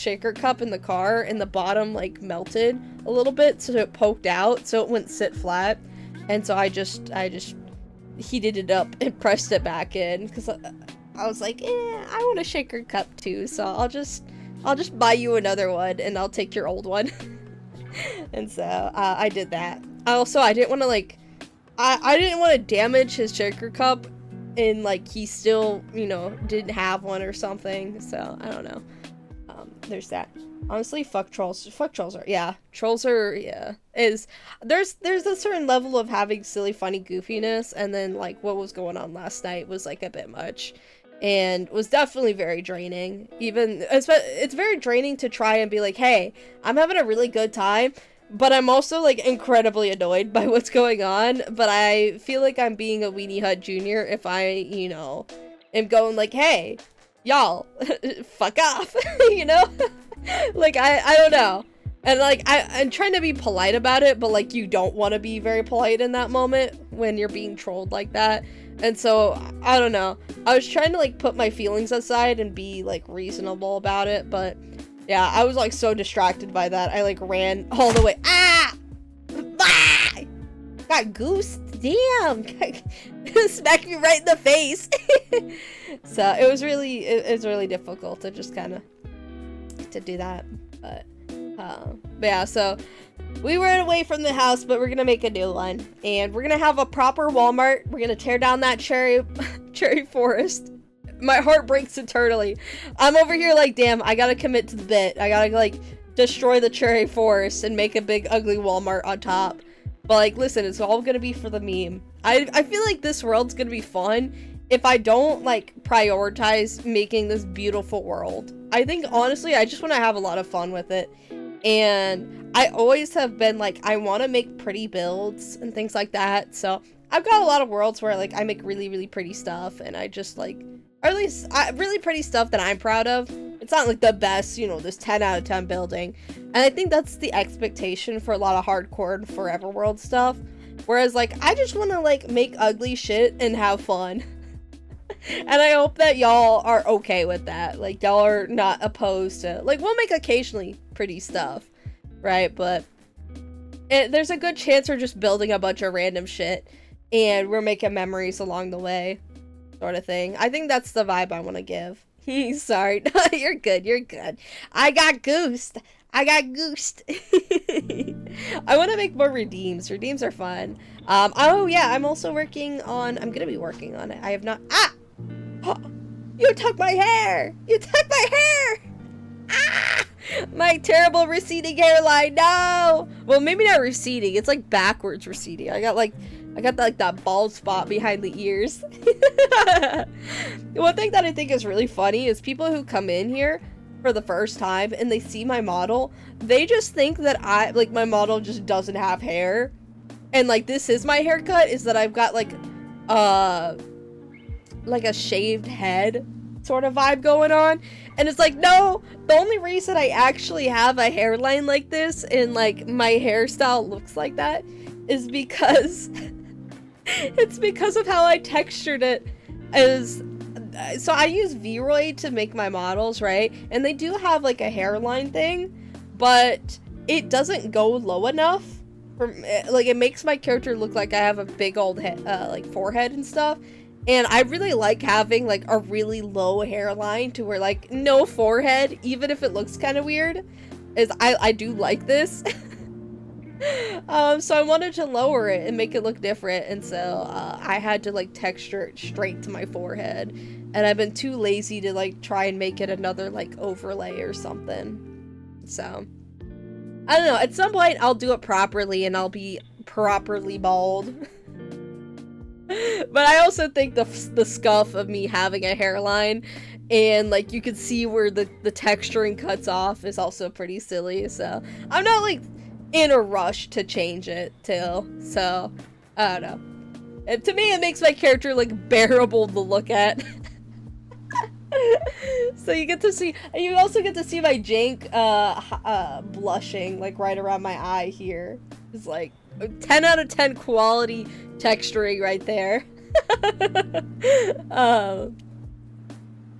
shaker cup in the car, and the bottom, like, melted a little bit, so it poked out, so it wouldn't sit flat. And so I just heated it up and pressed it back in, because I was like, I want a shaker cup too, so I'll just buy you another one, and I'll take your old one. And so I did that. Also, I didn't want to, like, I didn't want to damage his shaker cup, and, like, he still, you know, didn't have one or something, so I don't know. There's that. Honestly, fuck trolls. Fuck trolls are, yeah. Trolls are, yeah. There's a certain level of having silly, funny goofiness, and then, like, what was going on last night was, like, a bit much. And was definitely very draining. It's very draining to try and be like, hey, I'm having a really good time, but I'm also, like, incredibly annoyed by what's going on, but I feel like I'm being a Weenie Hut Jr. if I, you know, am going like, hey, y'all, fuck off, you know? Like, I don't know. And, like, I'm trying to be polite about it, but, like, you don't want to be very polite in that moment when you're being trolled like that. And so, I don't know. I was trying to, like, put my feelings aside and be, like, reasonable about it, but yeah, I was, like, so distracted by that. I, like, ran all the way. Ah! Ah! Got goose. Damn! Smacked me right in the face. So, it was really difficult to just kind of to do that. But yeah, so we ran away from the house, but we're gonna make a new one. And we're gonna have a proper Walmart. We're gonna tear down that cherry forest. My heart breaks eternally. I'm over here like, damn, I gotta commit to the bit. I gotta, like, destroy the cherry forest and make a big ugly Walmart on top. But, like, listen, it's all gonna be for the meme. I feel like this world's gonna be fun if I don't, like, prioritize making this beautiful world. I think, honestly, I just want to have a lot of fun with it. And I always have been, like, I want to make pretty builds and things like that. So I've got a lot of worlds where, like, I make really, really pretty stuff. And I just, like, or at least really pretty stuff that I'm proud of. It's not, like, the best, you know, this 10 out of 10 building. And I think that's the expectation for a lot of hardcore and forever world stuff. Whereas, like, I just want to, like, make ugly shit and have fun. And I hope that y'all are okay with that. Like, y'all are not opposed to, like, we'll make occasionally pretty stuff, right? But there's a good chance we're just building a bunch of random shit and we're making memories along the way, sort of thing. I think that's the vibe I want to give. Sorry. No, you're good. You're good. I got goosed. I want to make more redeems. Redeems are fun. Oh yeah, I'm also working on, I'm gonna be working on it. I have not, oh, you took my hair! You took my hair! Ah! My terrible receding hairline, no! Well, maybe not receding, it's like backwards receding. I got like that bald spot behind the ears. One thing that I think is really funny is people who come in here for the first time and they see my model, they just think that my model just doesn't have hair. And like, this is my haircut, is that I've got like a shaved head sort of vibe going on. And it's like, no, the only reason I actually have a hairline like this and like my hairstyle looks like that is because it's because of how I textured it. So I use V-Roy to make my models, right? And they do have like a hairline thing, but it doesn't go low enough. Like, it makes my character look like I have a big old head, like forehead and stuff. And I really like having like a really low hairline to where like no forehead, even if it looks kind of weird. I do like this. So I wanted to lower it and make it look different, and so I had to like texture it straight to my forehead, and I've been too lazy to like try and make it another like overlay or something. So I don't know, at some point I'll do it properly and I'll be properly bald. But I also think the scuff of me having a hairline and like you can see where the texturing cuts off is also pretty silly, so I'm not like in a rush to change it till, so I don't know. And to me it makes my character like bearable to look at. So you also get to see my jank blushing like right around my eye here. It's like 10 out of 10 quality texturing right there.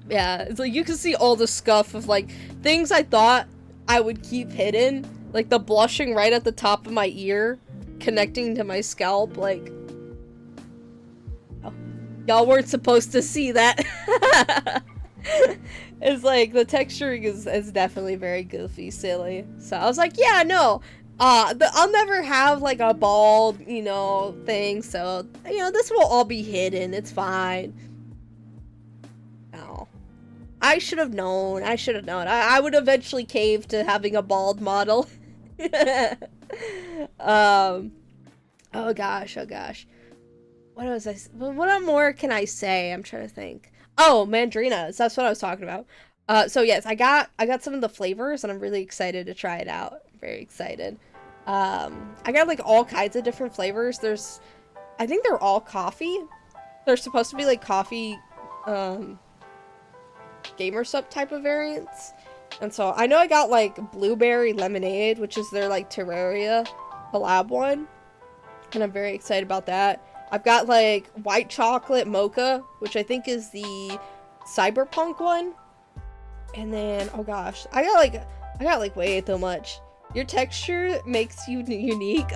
Yeah, it's like you can see all the scuff of like things I thought I would keep hidden, like the blushing right at the top of my ear connecting to my scalp. Like, oh, y'all weren't supposed to see that. It's like the texturing is definitely very goofy, silly. So I was like, yeah, no, I'll never have like a bald, you know, thing. So, you know, this will all be hidden. It's fine. Oh, I should have known. I would eventually cave to having a bald model. Oh gosh. What more can I say? I'm trying to think. Oh, mandarinas. That's what I was talking about. So yes, I got some of the flavors and I'm really excited to try it out. Very excited. I got like all kinds of different flavors. I think they're all coffee. They're supposed to be like coffee, gamer sup type of variants. And so I know I got like blueberry lemonade, which is their like Terraria collab one. And I'm very excited about that. I've got like white chocolate mocha, which I think is the cyberpunk one. And then, oh gosh, I got like way too much. Your texture makes you unique.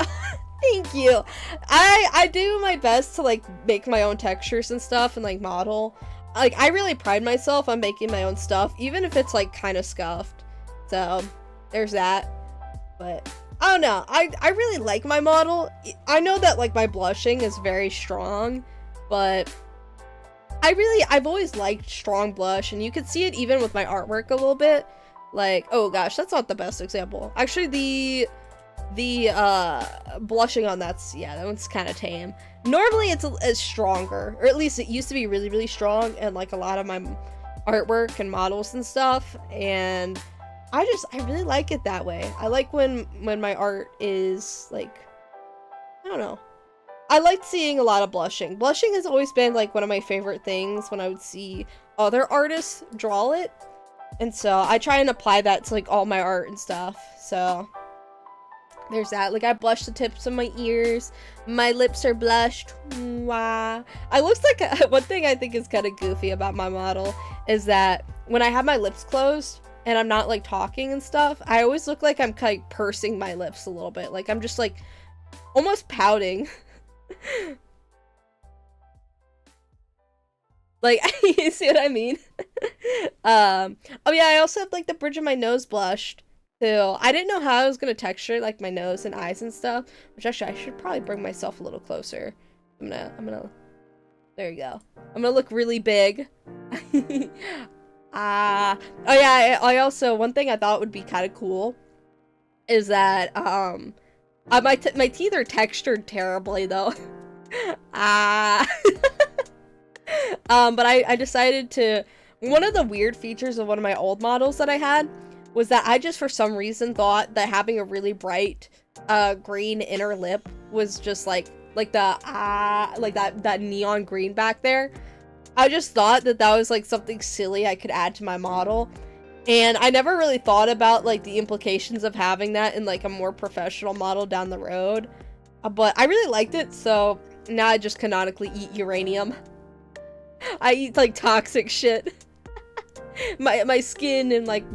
Thank you. I do my best to like make my own textures and stuff and like model. Like, I really pride myself on making my own stuff, even if it's like kind of scuffed. So there's that. But I don't know. I really like my model. I know that like my blushing is very strong, but I've always liked strong blush, and you can see it even with my artwork a little bit. Like, oh gosh, that's not the best example. Actually, the blushing on that one's kind of tame. Normally it's stronger, or at least it used to be really, really strong, and like a lot of my artwork and models and stuff, and I really like it that way. I like when my art is like, I don't know. I like seeing a lot of blushing. Blushing has always been like one of my favorite things when I would see other artists draw it. And so I try and apply that to like all my art and stuff. So there's that. Like, I blushed the tips of my ears. My lips are blushed. Mwah. I looks like one thing I think is kind of goofy about my model is that when I have my lips closed and I'm not like talking and stuff, I always look like I'm kind of pursing my lips a little bit. Like, I'm just like almost pouting. Like, you see what I mean? Oh yeah, I also have like the bridge of my nose blushed too. I didn't know how I was gonna texture like my nose and eyes and stuff, which actually I should probably bring myself a little closer. I'm gonna there you go. I'm gonna look really big. Oh yeah, I also, one thing I thought would be kind of cool is that my teeth are textured terribly though. But I decided to, one of the weird features of one of my old models that I had was that I just for some reason thought that having a really bright green inner lip was just like that neon green back there. I just thought that was like something silly I could add to my model, and I never really thought about like the implications of having that in like a more professional model down the road. But I really liked it, so now I just canonically eat uranium. I eat like toxic shit. my skin and like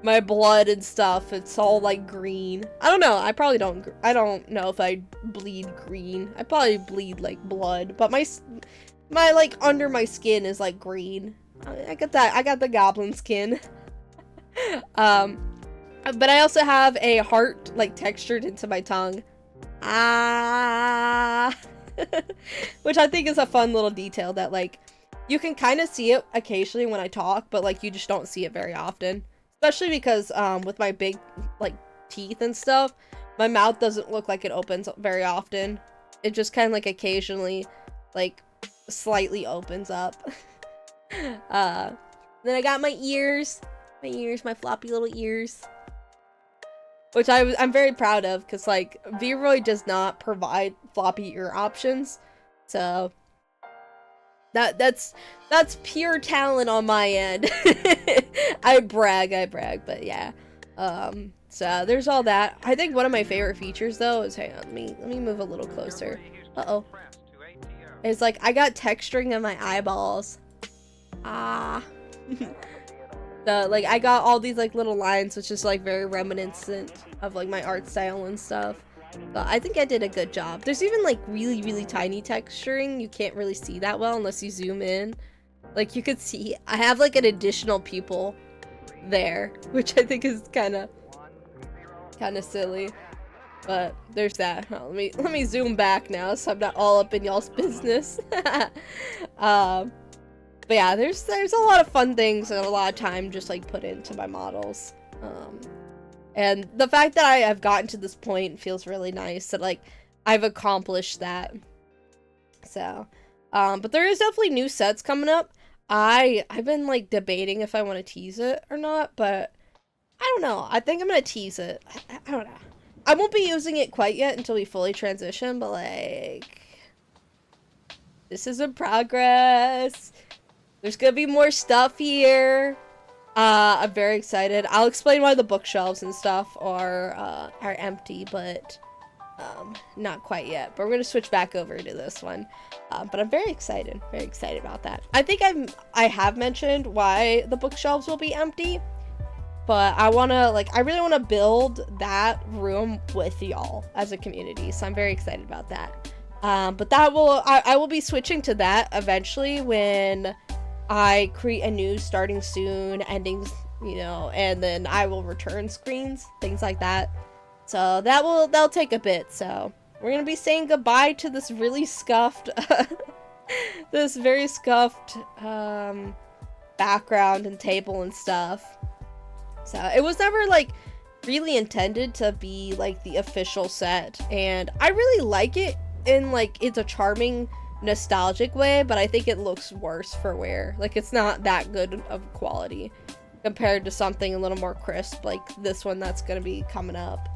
my blood and stuff, it's all like green. I don't know, I don't know if I bleed green. I probably bleed like blood, but my like under my skin is like green. I got the goblin skin. But I also have a heart like textured into my tongue. Which I think is a fun little detail that like you can kind of see it occasionally when I talk, but like you just don't see it very often. Especially because with my big like teeth and stuff, my mouth doesn't look like it opens very often. It just kind of like occasionally like slightly opens up. Then I got my ears, my floppy little ears, which I'm very proud of, because like V-Roy does not provide floppy ear options, so that's pure talent on my end. I brag, but yeah. So there's all that. I think one of my favorite features though is, hang on, let me move a little closer. It's like I got texturing in my eyeballs. So like I got all these like little lines, which is like very reminiscent of like my art style and stuff. But I think I did a good job. There's even like really tiny texturing. You can't really see that well unless you zoom in. Like you could see I have like an additional pupil there, which I think is kind of silly. But there's that. Oh, let me zoom back now so I'm not all up in y'all's business. But yeah, there's a lot of fun things and a lot of time just like put into my models. And the fact that I have gotten to this point feels really nice, that like I've accomplished that. So, but there is definitely new sets coming up. I've been like debating if I want to tease it or not, but I don't know. I think I'm gonna tease it. I don't know. I won't be using it quite yet until we fully transition, but like this is in progress. There's gonna be more stuff here. I'm very excited. I'll explain why the bookshelves and stuff are empty, but not quite yet. But we're gonna switch back over to this one. But I'm very excited about that. I think I have mentioned why the bookshelves will be empty, but I really wanna build that room with y'all as a community. So I'm very excited about that. But I will be switching to that eventually when I create a new starting soon, endings, you know, and then I will return screens, things like that. So that'll take a bit. So we're gonna be saying goodbye to this really scuffed, this very scuffed background and table and stuff. So it was never like really intended to be like the official set, and I really like it in like it's a charming nostalgic way, but I think it looks worse for wear. Like it's not that good of quality compared to something a little more crisp like this one that's gonna be coming up.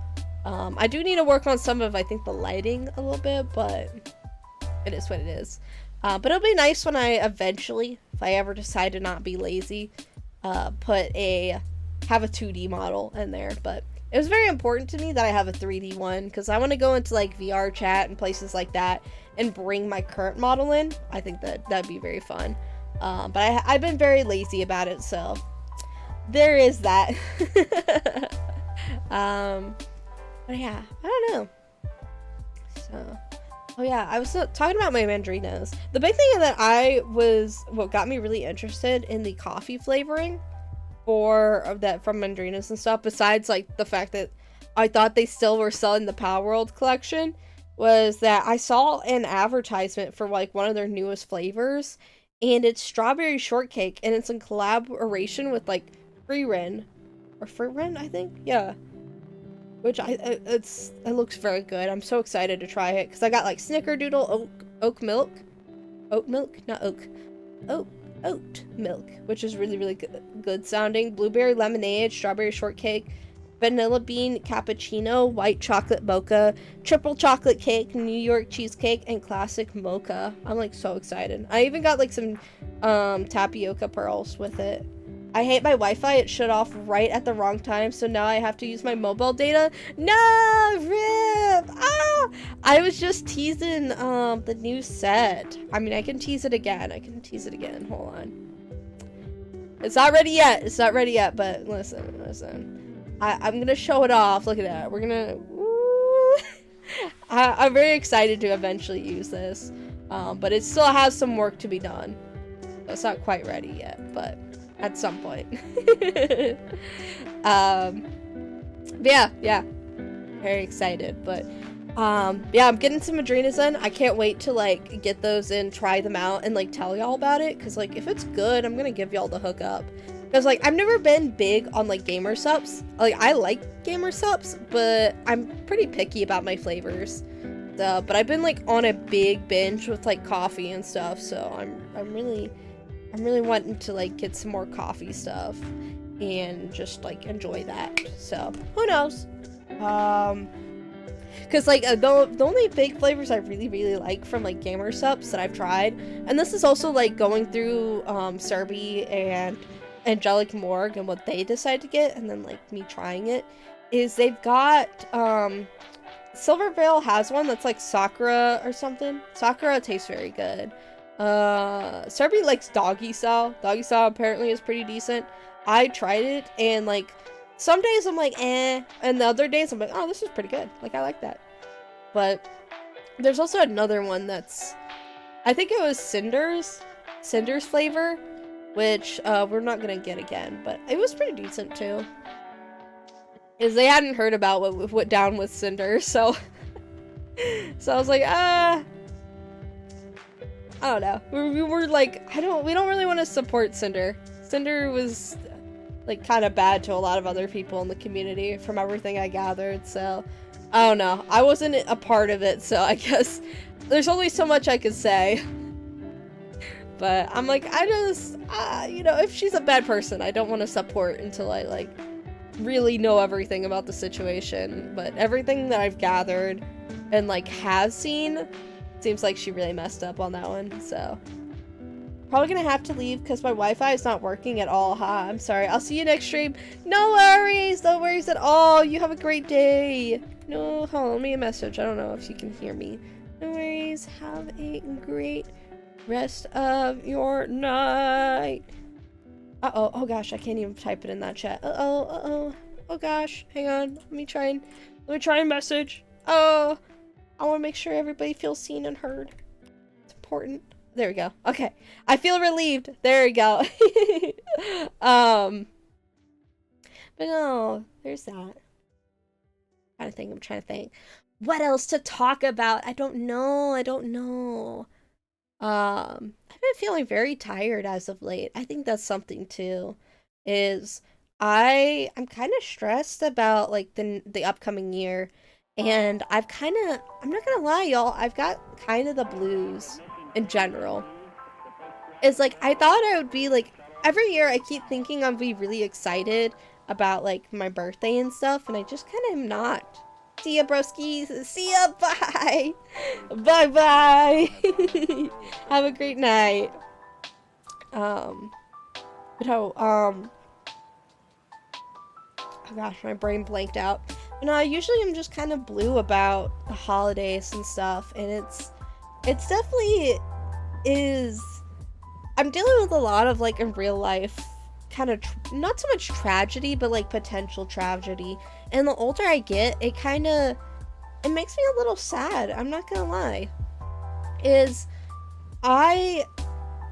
I do need to work on some of, I think, the lighting a little bit, but it is what it is. But it'll be nice when I eventually, if I ever decide to not be lazy, put a have a 2D model in there, but it was very important to me that I have a 3D one because I want to go into like VR chat and places like that and bring my current model in. I think that'd be very fun. But I've been very lazy about it, so there is that. But yeah, I don't know. So, oh yeah, I was talking about my mandrinas. The big thing that what got me really interested in the coffee flavoring from mandrinas and stuff, besides like the fact that I thought they still were selling the Power World collection, was that I saw an advertisement for like one of their newest flavors, and it's strawberry shortcake, and it's in collaboration with like Fruit I think, yeah. Which it looks very good. I'm so excited to try it because I got like snickerdoodle oat milk, not oak, oat milk, which is really, really good sounding. Blueberry lemonade, strawberry shortcake, vanilla bean cappuccino, white chocolate mocha, triple chocolate cake, New York cheesecake, and classic mocha. I'm like so excited. I even got like some tapioca pearls with it. I hate my Wi-Fi. It shut off right at the wrong time, so now I have to use my mobile data. No, rip! Ah! I was just teasing the new set. I mean, I can tease it again. Hold on. It's not ready yet, but listen. I'm gonna show it off. Look at that. We're gonna... I'm very excited to eventually use this, but it still has some work to be done. So it's not quite ready yet, but... at some point. Yeah. Very excited, but yeah, I'm getting some Madrinas in. I can't wait to like get those in, try them out, and like tell y'all about it, because like if it's good, I'm gonna give y'all the hookup. Because like I've never been big on like gamer sups. Like I like gamer sups, but I'm pretty picky about my flavors. But I've been like on a big binge with like coffee and stuff, so I'm really wanting to like get some more coffee stuff and just like enjoy that. So who knows? Because like the only big flavors I really like from like gamer sups that I've tried, and this is also like going through Serby and Angelic Morgue and what they decide to get, and then like me trying it, is they've got Silver Veil has one that's like Sakura or something. Sakura tastes very good. Serby likes Doggy Style. Doggy Style apparently is pretty decent. I tried it, and like some days I'm like eh, and the other days I'm like, oh, this is pretty good. Like I like that. But there's also another one that's, I think it was Cinder's flavor, which we're not gonna get again, but it was pretty decent too. Is they hadn't heard about what went down with Cinder, so so I was like, I don't know. We were like, we don't really want to support Cinder. Cinder was like kind of bad to a lot of other people in the community from everything I gathered, so I don't know. I wasn't a part of it, so I guess there's only so much I could say. But I'm like, I just, you know, if she's a bad person, I don't want to support until I like really know everything about the situation. But everything that I've gathered and like have seen, seems like she really messed up on that one, so probably gonna have to leave because my Wi-Fi is not working at all. I'm sorry. I'll see you next stream. No worries at all. You have a great day. No, hold on, let me a message. I don't know if you can hear me. No worries. Have a great rest of your night. Uh-oh. Oh gosh, I can't even type it in that chat. Oh gosh, hang on. Let me try and message. Oh, I want to make sure everybody feels seen and heard. It's important. There we go. Okay. I feel relieved. There we go. But no, there's that. I'm trying to think. What else to talk about? I don't know. I've been feeling very tired as of late. I think that's something too. I'm kind of stressed about like the upcoming year, and I'm not gonna lie, y'all, I've got kind of the blues in general. It's like I thought I would be like every year I keep thinking I'll be really excited about like my birthday and stuff, and I just kind of am not. See ya, broskies. See ya. Bye. Bye. Have a great night. oh gosh, my brain blanked out. But no, usually I'm just kind of blue about the holidays and stuff, and it's definitely is, I'm dealing with a lot of, like, in real life, kind of, not so much tragedy, but, like, potential tragedy. And the older I get, it makes me a little sad, I'm not gonna lie.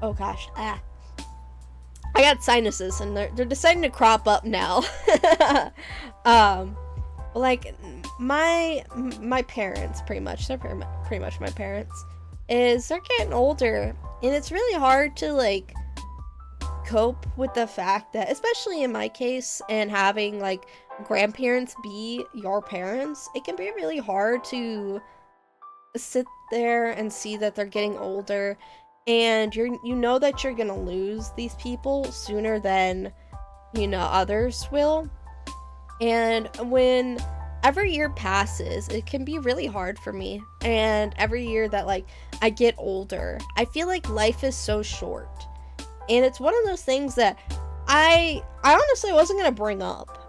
Oh gosh, I got sinuses, and they're deciding to crop up now. Like, my parents, pretty much, they're pretty much my parents, they're getting older, and it's really hard to, like, cope with the fact that, especially in my case, and having, like, grandparents be your parents, it can be really hard to sit there and see that they're getting older, and you know that you're gonna lose these people sooner than, you know, others will. And when every year passes, it can be really hard for me. And every year that, like, I get older, I feel like life is so short. And it's one of those things that I honestly wasn't gonna bring up.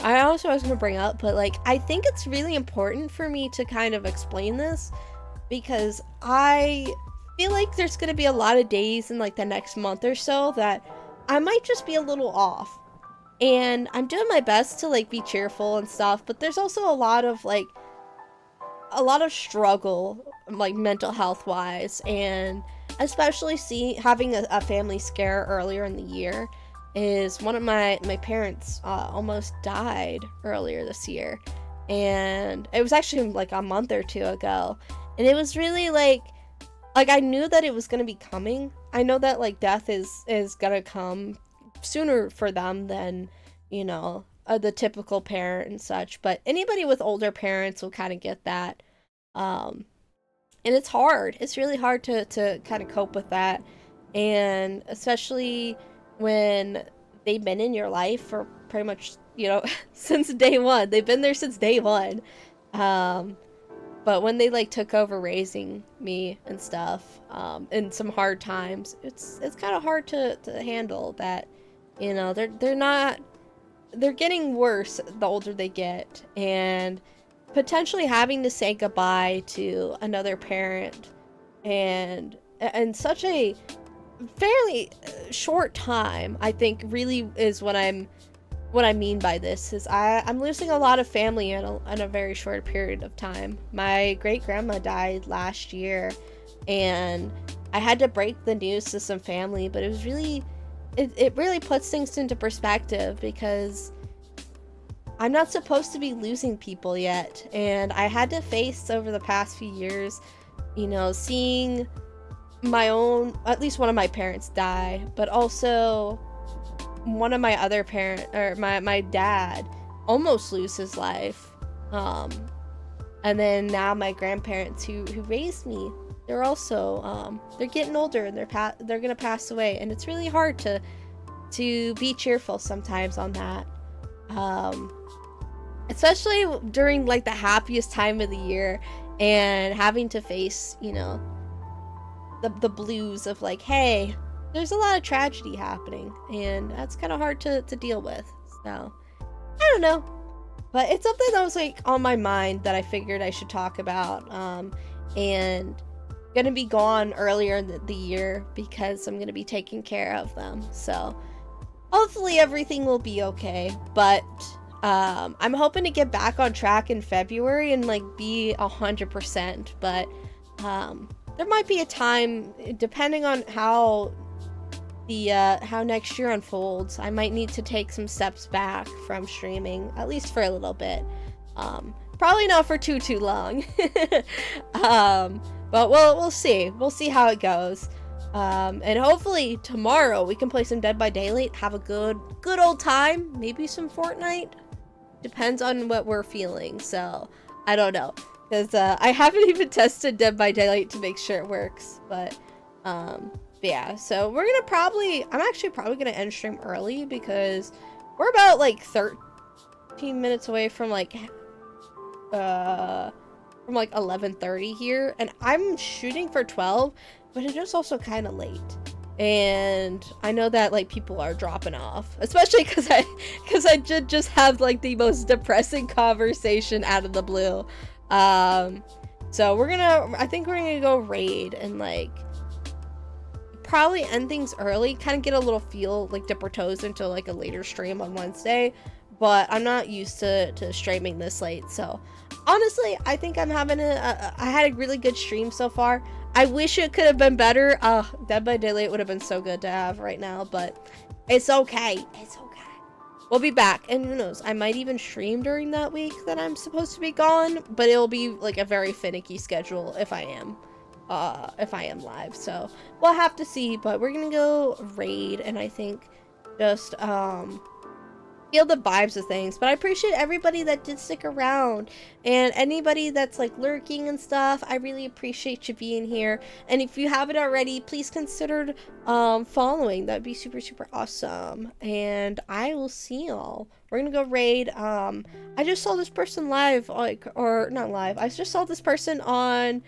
But, like, I think it's really important for me to kind of explain this, because I feel like there's gonna be a lot of days in, like, the next month or so that I might just be a little off. And I'm doing my best to, like, be cheerful and stuff, but there's also a lot of struggle, like, mental health wise, and especially having a family scare earlier in the year. Is one of my parents almost died earlier this year, and it was actually like a month or two ago, and it was really like I knew that it was gonna be coming. I know that, like, death is gonna come sooner for them than, you know, the typical parent and such, but anybody with older parents will kind of get that. And it's hard. It's really hard to kind of cope with that, and especially when they've been in your life for pretty much, you know, since day one. They've been there since day one. But when they, like, took over raising me and stuff, in some hard times, it's kind of hard to handle that, you know, they're getting worse the older they get, and potentially having to say goodbye to another parent and such a fairly short time, I think, really is what I mean by this. Is I'm losing a lot of family in a very short period of time. My great grandma died last year, and I had to break the news to some family, but it was really, it really puts things into perspective, because I'm not supposed to be losing people yet, and I had to face over the past few years, you know, seeing at least one of my parents die, but also one of my other my dad almost lose his life. And then now my grandparents who raised me, they're also, they're getting older, and they're gonna pass away, and it's really hard to be cheerful sometimes on that. Especially during, like, the happiest time of the year, and having to face, you know, the blues of, like, hey, there's a lot of tragedy happening, and that's kind of hard to deal with. So I don't know, but it's something that was, like, on my mind that I figured I should talk about, and gonna be gone earlier in the year because I'm gonna be taking care of them. So hopefully everything will be okay, but I'm hoping to get back on track in February and, like, be 100%, but there might be a time, depending on how next year unfolds, I might need to take some steps back from streaming, at least for a little bit. Probably not for too long. But we'll see. We'll see how it goes. And hopefully tomorrow we can play some Dead by Daylight, have a good old time, maybe some Fortnite. Depends on what we're feeling, so I don't know. Because I haven't even tested Dead by Daylight to make sure it works, but yeah, so I'm actually probably gonna end stream early, because we're about, like, 13 minutes away from, like, 11:30 here, and I'm shooting for 12, but it is also kind of late. And I know that like people are dropping off, especially because I did just have like the most depressing conversation out of the blue. So I think we're gonna go raid and like probably end things early, kind of get a little feel, like dip our toes into like a later stream on Wednesday. But I'm not used to streaming this late, so honestly, I think I'm having I had a really good stream so far. I wish it could have been better. Dead by Daylight would have been so good to have right now, but it's okay. It's okay. We'll be back, and who knows, I might even stream during that week that I'm supposed to be gone, but it'll be like a very finicky schedule if I am live, so we'll have to see. But we're gonna go raid, and I think just feel the vibes of things. But I appreciate everybody that did stick around, and anybody that's like lurking and stuff. I really appreciate you being here, and if you haven't already, please consider following. That'd be super awesome. And I will see y'all. We're gonna go raid. I just saw this person live, or not live, I just saw this person on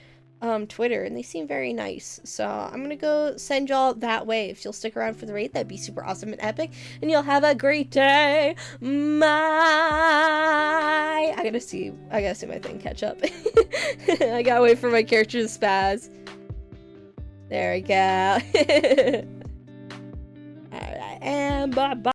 Twitter, and they seem very nice, so I'm gonna go send y'all that way. If you'll stick around for the raid, that'd be super awesome and epic, and you'll have a great day. I gotta see my thing catch up. I gotta wait for my character to spaz. There we go. Alright, and bye.